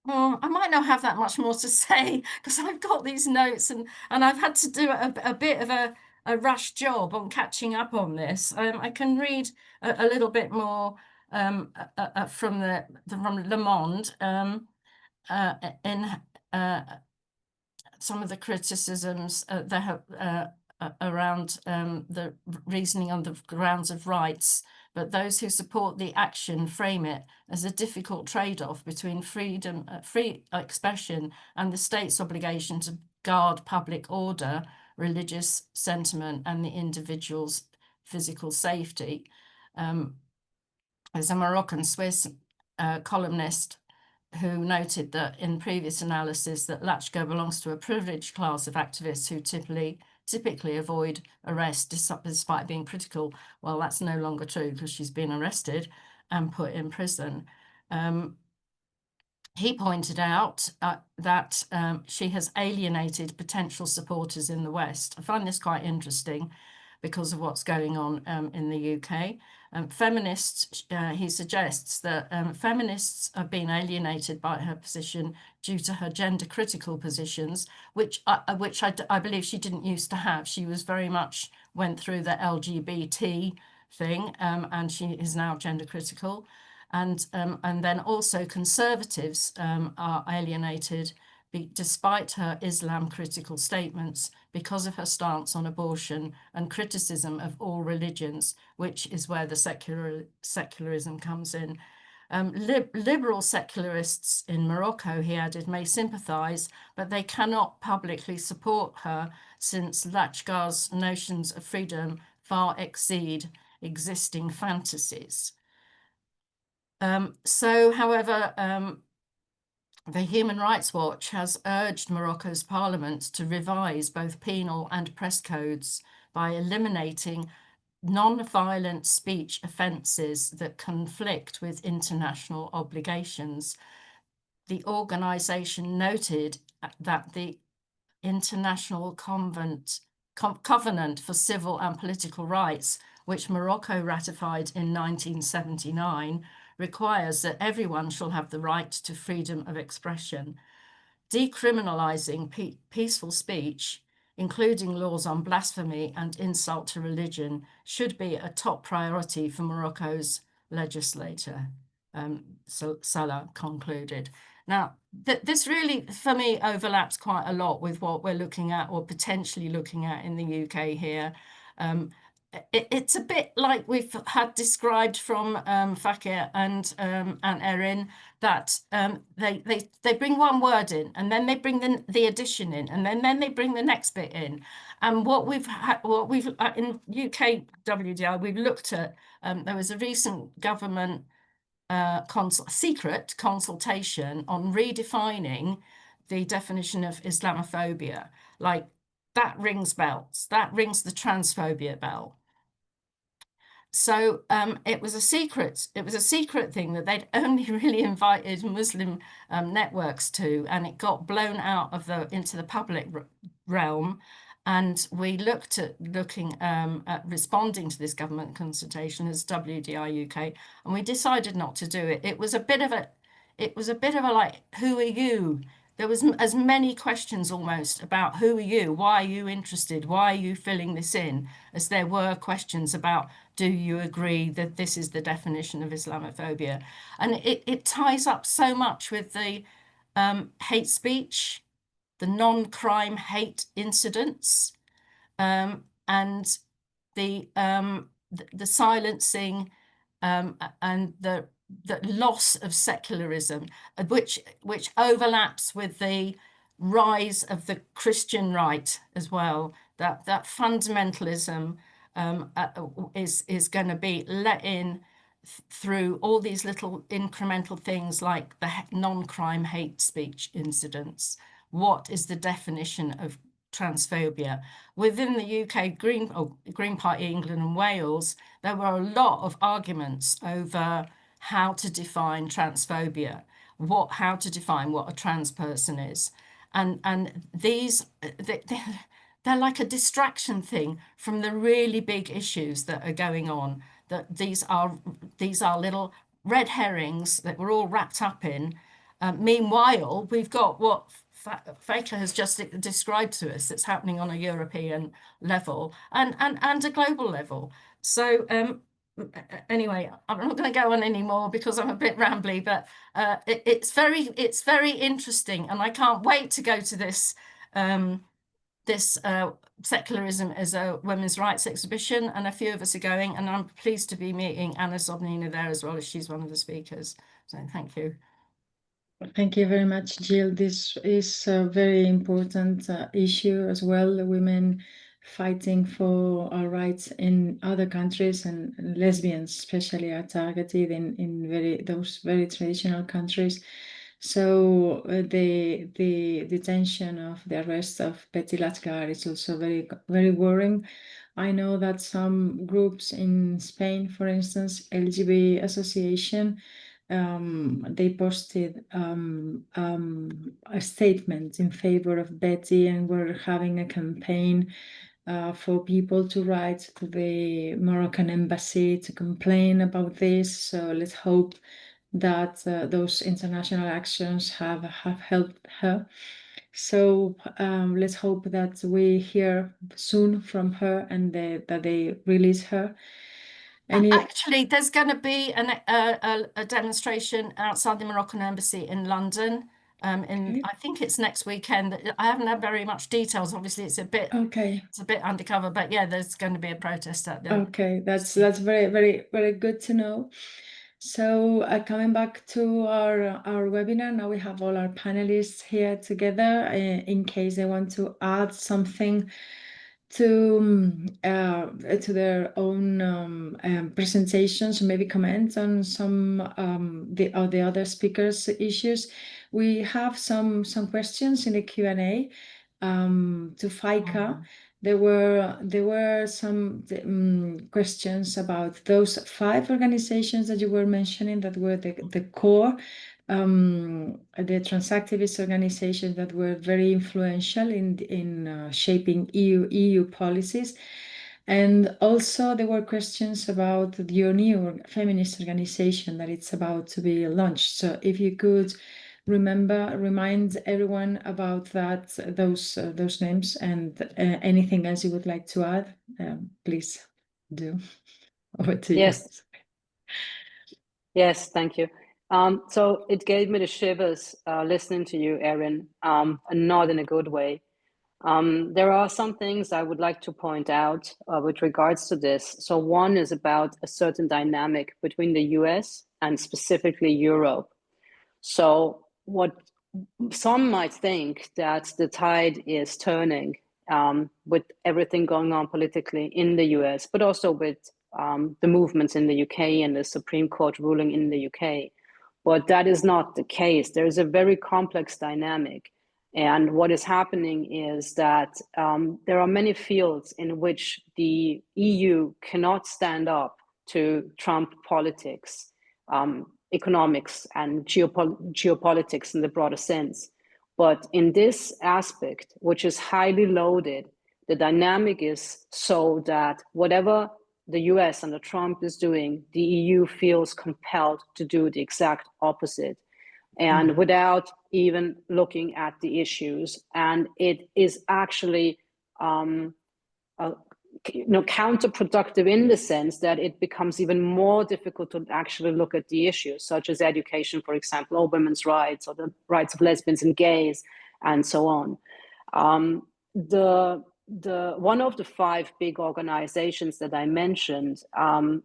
Speaker 5: Well, I might not have that much more to say because I've got these notes and I've had to do a bit of a rush job on catching up on this. I can read a little bit more from Le Monde in some of the criticisms that have around the reasoning on the grounds of rights, but those who support the action frame it as a difficult trade-off between freedom, free expression, and the state's obligation to guard public order, religious sentiment, and the individual's physical safety. There's a Moroccan-Swiss columnist who noted that in previous analysis that Lachgar belongs to a privileged class of activists who typically avoid arrest despite being critical. Well, that's no longer true because she's been arrested and put in prison. He pointed out that she has alienated potential supporters in the West. I find this quite interesting because of what's going on in the UK. Feminists, he suggests that feminists have been alienated by her position due to her gender-critical positions, which I believe she didn't used to have. She was very much went through the LGBT thing, and she is now gender-critical. And then also conservatives are alienated despite her Islam-critical statements because of her stance on abortion and criticism of all religions, which is where the secularism comes in. Liberal secularists in Morocco, he added, may sympathise, but they cannot publicly support her since Lachgar's notions of freedom far exceed existing fantasies. However, the Human Rights Watch has urged Morocco's parliament to revise both penal and press codes by eliminating non-violent speech offences that conflict with international obligations. The organisation noted that the International Covenant for Civil and Political Rights, which Morocco ratified in 1979, requires that everyone shall have the right to freedom of expression. Decriminalising peaceful speech, including laws on blasphemy and insult to religion, should be a top priority for Morocco's legislator, Salah concluded. Now, this really, for me, overlaps quite a lot with what we're looking at or potentially looking at in the UK here. It's a bit like we've had described from Faika and Erin, that they bring one word in and then they bring the addition in and then they bring the next bit in. And what we've in UK WDI, we've looked at, there was a recent government secret consultation on redefining the definition of Islamophobia. Like, that rings bells, that rings the transphobia bell. So it was a secret thing that they'd only really invited Muslim networks to, and it got blown out of into the public realm. And we looked at responding to this government consultation as WDI UK, and we decided not to do it. It was a bit of a like, who are you? There was as many questions almost about who are you? Why are you interested? Why are you filling this in? As there were questions about do you agree that this is the definition of Islamophobia? And it ties up so much with the hate speech, the non-crime hate incidents, and the silencing and the loss of secularism, which overlaps with the rise of the Christian right as well. That fundamentalism is going to be let in through all these little incremental things like the non-crime hate speech incidents. What is the definition of transphobia? Within the UK Green Party England and Wales, there were a lot of arguments over how to define transphobia, how to define what a trans person is. And these, they're like a distraction thing from the really big issues that are going on, that these are little red herrings that we're all wrapped up in. Meanwhile, we've got what Faika has just described to us that's happening on a European level and a global level. So anyway, I'm not going to go on anymore because I'm a bit rambly, but it's very interesting, and I can't wait to go to this Secularism as a Women's Rights exhibition, and a few of us are going, and I'm pleased to be meeting Anna Zobnina there as well, as she's one of the speakers. So thank you.
Speaker 1: Thank you very much, Jill. This is a very important issue as well. Women fighting for our rights in other countries, and lesbians especially are targeted in those very traditional countries. So the detention of the arrest of Betty Lachgar is also very, very worrying. I know that some groups in Spain, for instance, LGBT Association, they posted a statement in favor of Betty, and we're having a campaign for people to write to the Moroccan embassy to complain about this. So let's hope that those international actions have helped her. So let's hope that we hear soon from her and that they release her.
Speaker 5: Actually, there's going to be a demonstration outside the Moroccan embassy in London. I think it's next weekend. I haven't had very much details. Obviously, it's a bit undercover, but yeah, there's going to be a protest at the.
Speaker 1: Okay, that's very, very, very good to know. So coming back to our webinar, now we have all our panelists here together in case they want to add something to their own presentations, maybe comment on some the other speakers' issues. We have some questions in the Q&A to Faika. There were some questions about those 5 organizations that you were mentioning that were the core, the trans activist organizations that were very influential in shaping EU policies. And also there were questions about your new feminist organization that it's about to be launched. So if you could remind everyone about those names, and anything else you would like to add, please do. Over to you.
Speaker 2: Yes, thank you. So it gave me the shivers listening to you, Erin, and not in a good way. There are some things I would like to point out with regards to this. So one is about a certain dynamic between the US and specifically Europe. So what some might think that the tide is turning with everything going on politically in the US, but also with the movements in the UK and the Supreme Court ruling in the UK. But that is not the case. There is a very complex dynamic. And what is happening is that there are many fields in which the EU cannot stand up to Trump politics, economics, and geopolitics in the broader sense. But in this aspect, which is highly loaded, the dynamic is so that whatever the US under Trump is doing, the EU feels compelled to do the exact opposite, and without even looking at the issues. And it is actually counterproductive in the sense that it becomes even more difficult to actually look at the issues, such as education, for example, or women's rights, or the rights of lesbians and gays, and so on. One of the 5 big organizations that I mentioned, I'm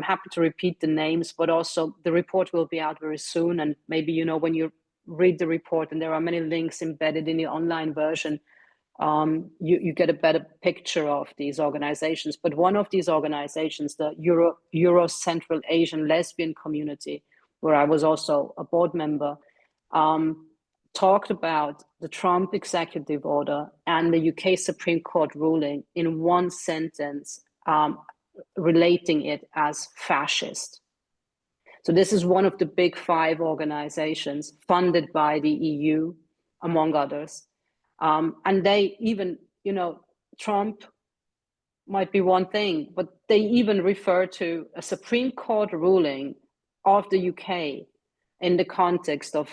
Speaker 2: happy to repeat the names, but also the report will be out very soon. And maybe, when you read the report, and there are many links embedded in the online version, you get a better picture of these organizations. But one of these organizations, the Euro Central Asian Lesbian Community, where I was also a board member, talked about the Trump executive order and the UK Supreme Court ruling in one sentence, relating it as fascist. So this is one of the big 5 organizations funded by the EU, among others. And they even, Trump might be one thing, but they even refer to a Supreme Court ruling of the UK in the context of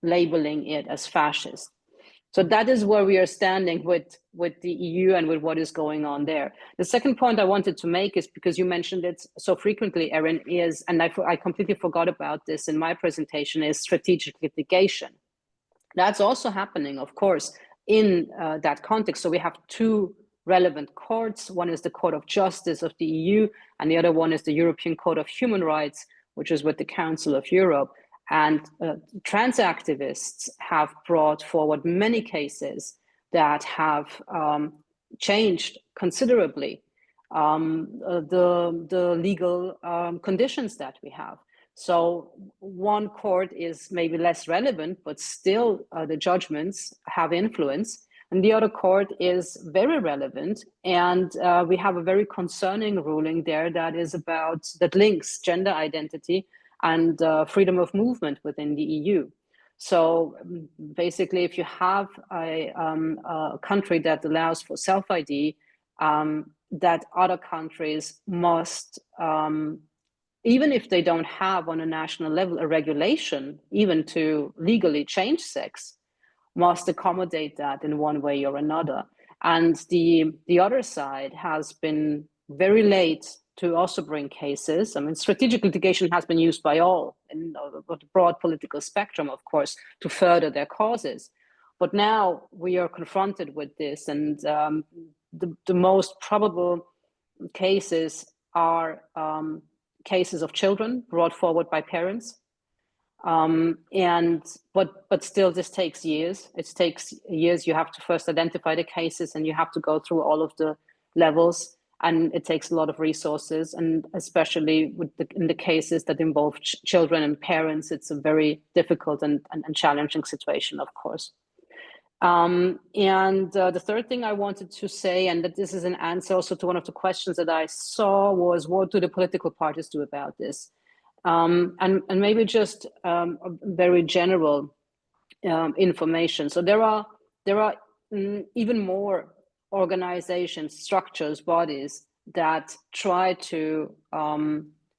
Speaker 2: labeling it as fascist. So that is where we are standing with the EU and with what is going on there. The second point I wanted to make is, because you mentioned it so frequently, Erin, is, and I completely forgot about this in my presentation, is strategic litigation. That's also happening, of course, in that context. So we have 2 relevant courts. One is the Court of Justice of the EU, and the other one is the European Court of Human Rights, which is with the Council of Europe. And trans activists have brought forward many cases that have changed considerably the legal conditions that we have. So one court is maybe less relevant, but still the judgments have influence. And the other court is very relevant. And we have a very concerning ruling there that links gender identity and freedom of movement within the EU. So basically, if you have a country that allows for self-ID, that other countries must, even if they don't have on a national level a regulation, even to legally change sex, must accommodate that in one way or another. And the other side has been very late to also bring cases. I mean, strategic litigation has been used by all in the broad political spectrum, of course, to further their causes. But now we are confronted with this, and the most probable cases are cases of children brought forward by parents. But still, this takes years. It takes years. You have to first identify the cases, and you have to go through all of the levels, and it takes a lot of resources. And especially in the cases that involve children and parents, it's a very difficult and challenging situation, of course. The third thing I wanted to say, and that this is an answer also to one of the questions that I saw, was what do the political parties do about this? And maybe just very general information. So there are even more organizations, structures, bodies that try to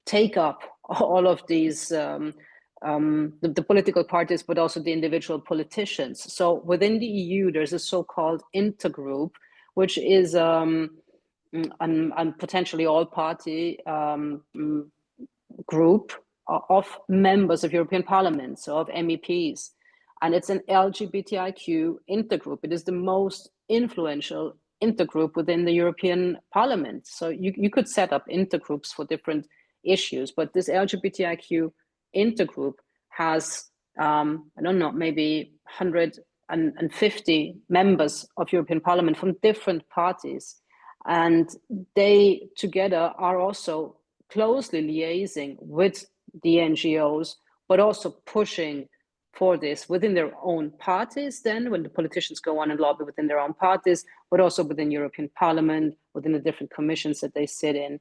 Speaker 2: take up all of these the political parties, but also the individual politicians. So within the EU, there's a so-called intergroup, which is a potentially all-party group of members of European Parliament, so of MEPs. And it's an LGBTIQ intergroup. It is the most influential intergroup within the European Parliament. So you could set up intergroups for different issues, but this LGBTIQ intergroup has, I don't know, maybe 150 members of European Parliament from different parties. And they together are also closely liaising with the NGOs, but also pushing for this within their own parties then, when the politicians go on and lobby within their own parties, but also within European Parliament, within the different commissions that they sit in,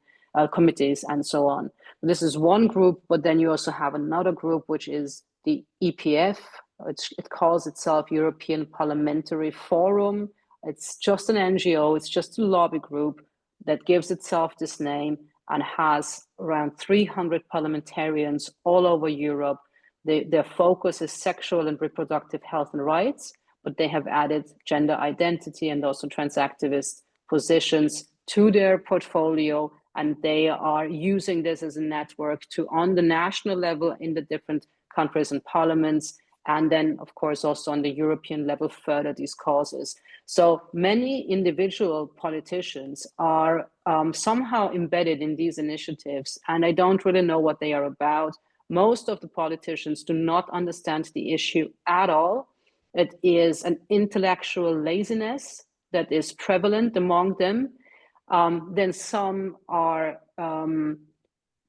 Speaker 2: committees and so on. This is one group, but then you also have another group, which is the EPF. It calls itself European Parliamentary Forum. It's just an NGO, it's just a lobby group that gives itself this name and has around 300 parliamentarians all over Europe. Their focus is sexual and reproductive health and rights, but they have added gender identity and also trans activist positions to their portfolio, and they are using this as a network to, on the national level in the different countries and parliaments, and then of course also on the European level further these causes. So many individual politicians are somehow embedded in these initiatives, and I don't really know what they are about. Most of the politicians do not understand the issue at all. It is an intellectual laziness that is prevalent among them. Then some are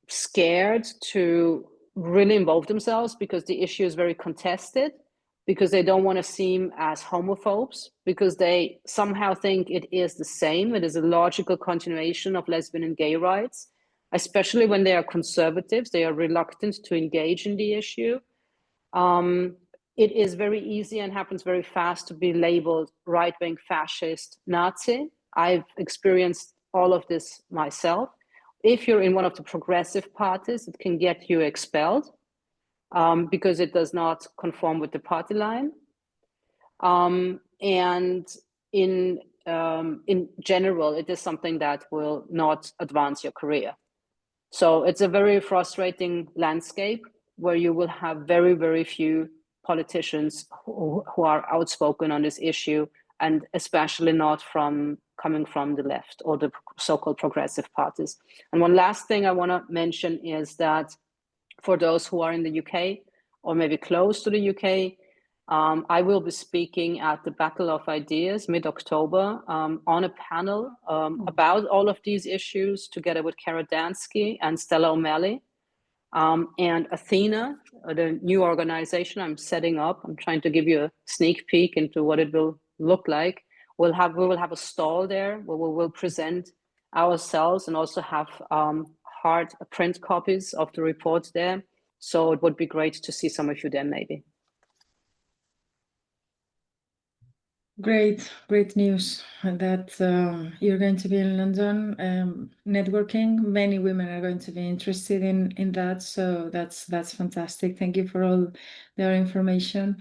Speaker 2: scared to really involve themselves because the issue is very contested, because they don't want to seem as homophobes, because they somehow think it is the same. It is a logical continuation of lesbian and gay rights, especially when they are conservatives. They are reluctant to engage in the issue. It is very easy and happens very fast to be labeled right-wing fascist Nazi. I've experienced all of this myself. If you're in one of the progressive parties, it can get you expelled because it does not conform with the party line. And in general, it is something that will not advance your career. So it's a very frustrating landscape where you will have very, very few politicians who are outspoken on this issue, and especially not coming from the left or the so-called progressive parties. And one last thing I want to mention is that for those who are in the UK or maybe close to the UK, I will be speaking at the Battle of Ideas mid-October on a panel about all of these issues together with Kara Dansky and Stella O'Malley. And Athena, the new organization I'm setting up, I'm trying to give you a sneak peek into what it will look like. We will have a stall there where we will present ourselves and also have hard print copies of the report there. So it would be great to see some of you there maybe.
Speaker 1: Great news that you're going to be in London networking. Many women are going to be interested in that, so that's fantastic. Thank you for all their information.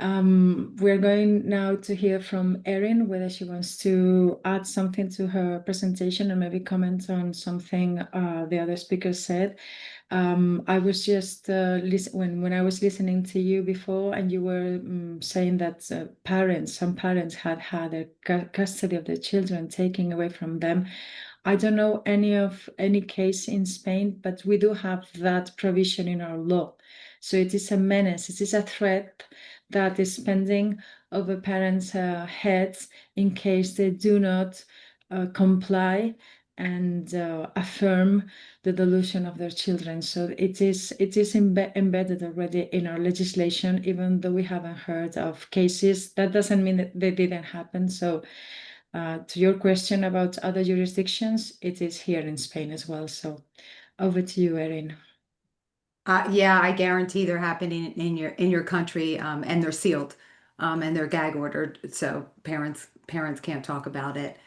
Speaker 1: We're going now to hear from Erin, whether she wants to add something to her presentation or maybe comment on something the other speaker said. I was just when I was listening to you before, and you were saying that some parents had their custody of their children taken away from them. I don't know any case in Spain, but we do have that provision in our law. So it is a menace, it is a threat that is pending over parents' heads in case they do not comply and affirm the delusion of their children. So it is embedded already in our legislation, even though we haven't heard of cases. That doesn't mean that they didn't happen. So to your question about other jurisdictions, it is here in Spain as well. So over to you, Erin.
Speaker 3: Yeah, I guarantee they're happening in your country, and they're sealed, and they're gag ordered, so parents can't talk about it.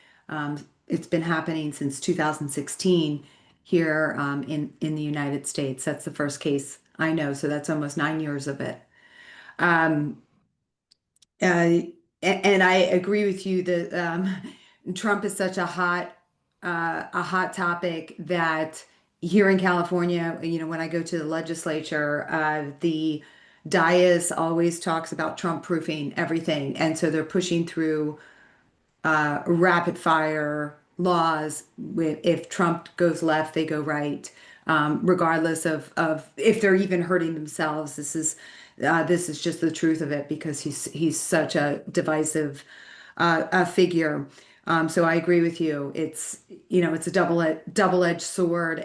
Speaker 3: It's been happening since 2016 here in the United States. That's the first case I know, so that's almost 9 years of it. And I agree with you that Trump is such a hot topic that here in California, when I go to the legislature, the dais always talks about Trump proofing everything, and so they're pushing through rapid fire laws. If Trump goes left, they go right, regardless of if they're even hurting themselves. This is just the truth of it, because he's such a divisive figure. So I agree with you. It's a double-edged sword,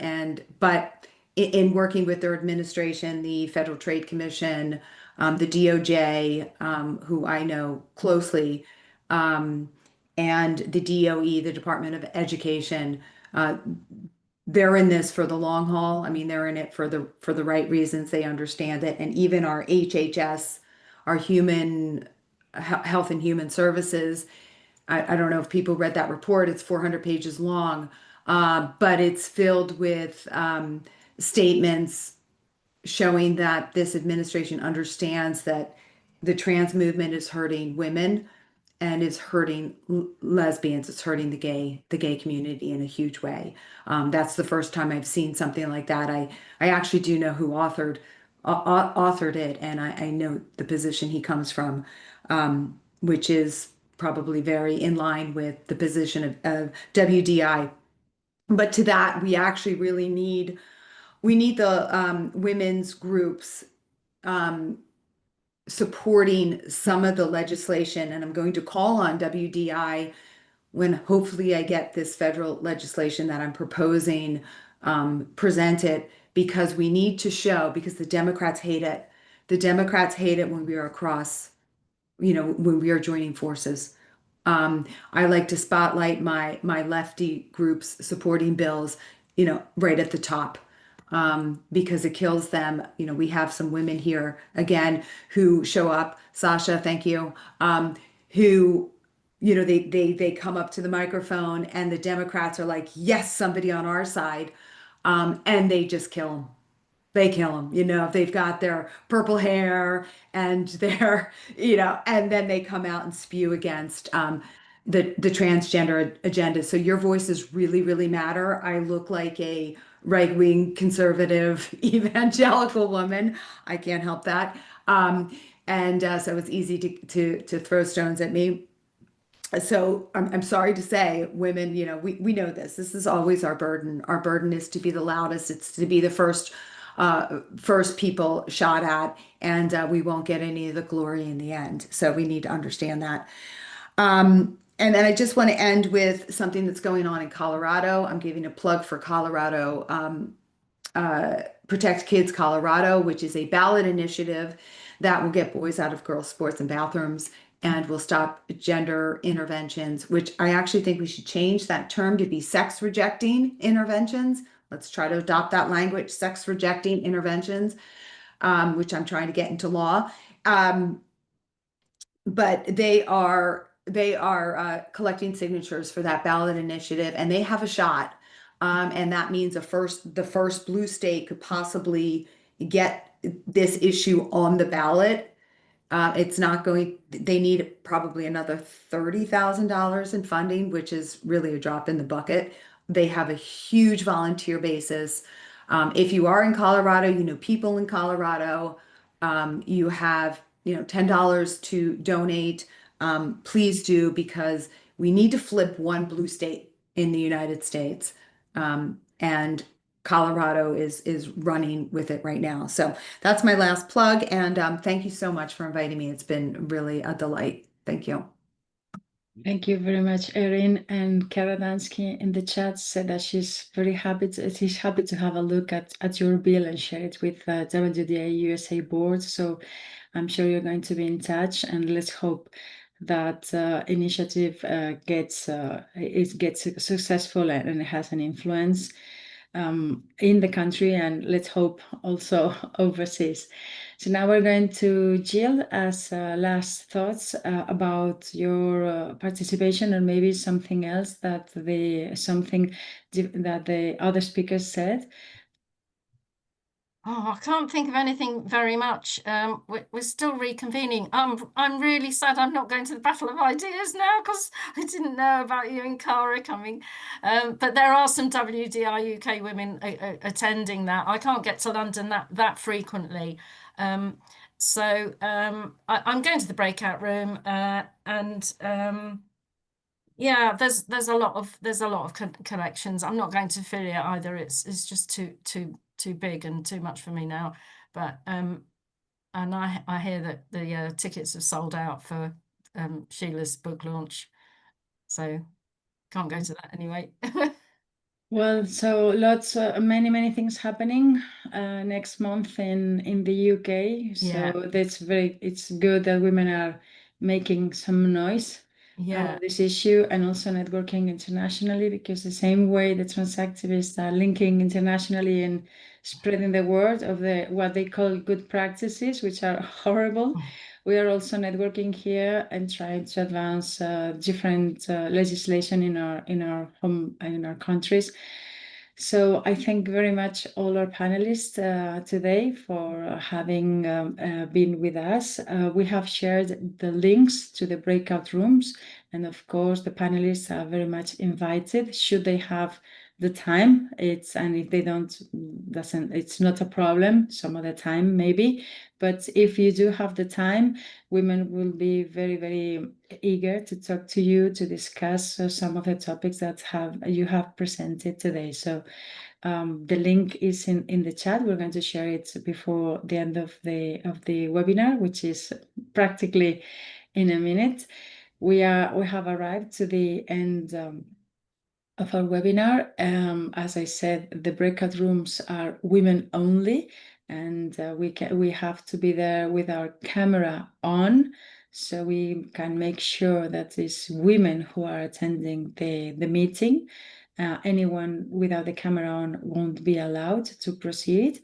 Speaker 3: but in working with their administration, the Federal Trade Commission, the DOJ, who I know closely, and the DOE, the Department of Education, they're in this for the long haul. I mean, they're in it for the right reasons. They understand it. And even our HHS, our Human Health and Human Services, I don't know if people read that report. It's 400 pages long, but it's filled with statements showing that this administration understands that the trans movement is hurting women, and is hurting lesbians. It's hurting the gay community in a huge way. That's the first time I've seen something like that. I actually do know who authored it, and I know the position he comes from, which is probably very in line with the position of WDI. But to that, we actually really need the women's groups supporting some of the legislation, and I'm going to call on WDI when hopefully I get this federal legislation that I'm proposing presented, because we need to show, because the Democrats hate it. The Democrats hate it when we are across, when we are joining forces. I like to spotlight my lefty groups supporting bills, right at the top, because it kills them. We have some women here again who show up. Sasha, thank you. Who, they come up to the microphone, and the Democrats are like, yes, somebody on our side, and they just kill them. They kill them, if they've got their purple hair and their, and then they come out and spew against the transgender agenda. So your voices really, really matter. I look like a right-wing conservative evangelical woman. I can't help that. And so it's easy to throw stones at me. So I'm sorry to say, women, we know this. This is always our burden. Our burden is to be the loudest. It's to be the first people shot at, and we won't get any of the glory in the end. So we need to understand that. And then I just want to end with something that's going on in Colorado. I'm giving a plug for Colorado, Protect Kids Colorado, which is a ballot initiative that will get boys out of girls' sports and bathrooms and will stop gender interventions, which I actually think we should change that term to be sex rejecting interventions. Let's try to adopt that language, sex rejecting interventions, which I'm trying to get into law. But they are collecting signatures for that ballot initiative, and they have a shot. And that means the first blue state could possibly get this issue on the ballot. It's not going, they need probably another $30,000 in funding, which is really a drop in the bucket. They have a huge volunteer basis. If you are in Colorado, people in Colorado, you have, $10 to donate. Please do, because we need to flip one blue state in the United States. And Colorado is running with it right now. So that's my last plug. And thank you so much for inviting me. It's been really a delight. Thank you.
Speaker 1: Thank you very much, Erin. And Kara Dansky in the chat said that she's happy to have a look at your bill and share it with WDA USA board. So I'm sure you're going to be in touch, and let's hope that initiative gets successful and it has an influence in the country, and let's hope also overseas. So now we're going to Jill as last thoughts about your participation, or maybe something else that the other speakers said.
Speaker 5: Oh, I can't think of anything very much. We're still reconvening. I'm really sad I'm not going to the Battle of Ideas now, because I didn't know about you and Cara coming. But there are some WDI UK women attending that. I can't get to London that frequently. So I'm going to the breakout room, and yeah, there's a lot of connections. I'm not going to affiliate either. It's just too big and too much for me now. But and I hear that the tickets have sold out for Sheila's book launch, so can't go to that anyway.
Speaker 1: Well, so many things happening next month in the UK. So it's good that women are making some noise on this issue, and also networking internationally, because the same way the trans activists are linking internationally and spreading the word of what they call good practices, which are horrible. We are also networking here and trying to advance different legislation in our countries. So I thank very much all our panelists today for having been with us. We have shared the links to the breakout rooms, and of course the panelists are very much invited should they have the time. And if they don't, it's not a problem. Some other time maybe, but if you do have the time, women will be very, very eager to talk to you, to discuss some of the topics that you have presented today. So the link is in the chat. We're going to share it before the end of the webinar, which is practically in a minute. We have arrived to the end of our webinar. As I said, the breakout rooms are women only, and we have to be there with our camera on, so we can make sure that it's women who are attending the meeting. Anyone without the camera on won't be allowed to proceed.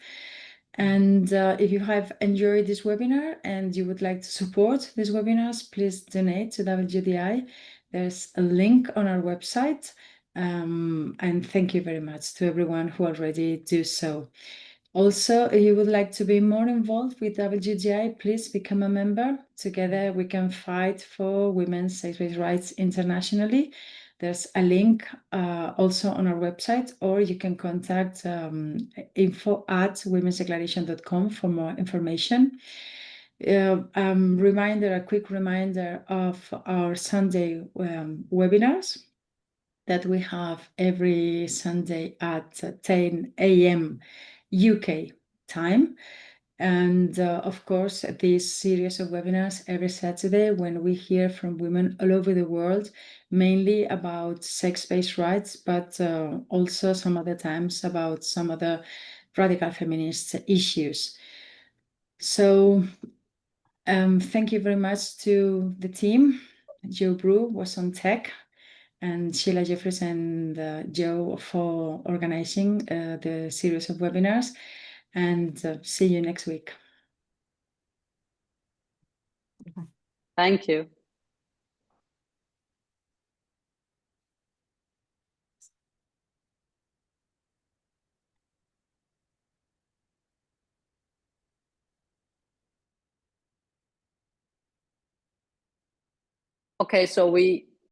Speaker 1: And if you have enjoyed this webinar and you would like to support these webinars, please donate to WGDI. There's a link on our website. And thank you very much to everyone who already do so. Also, if you would like to be more involved with WGDI, please become a member. Together we can fight for women's sexual rights internationally. There's a link also on our website, or you can contact info@womensdeclaration.com for more information. A quick reminder of our Sunday webinars that we have every Sunday at 10 a.m. UK time. And of course, this series of webinars every Saturday when we hear from women all over the world, mainly about sex-based rights, but also some other times about some other radical feminist issues. So thank you very much to the team. Joe Brew was on tech, and Sheila Jeffries and Joe for organizing the series of webinars. And see you next week.
Speaker 2: Thank you. Okay, so we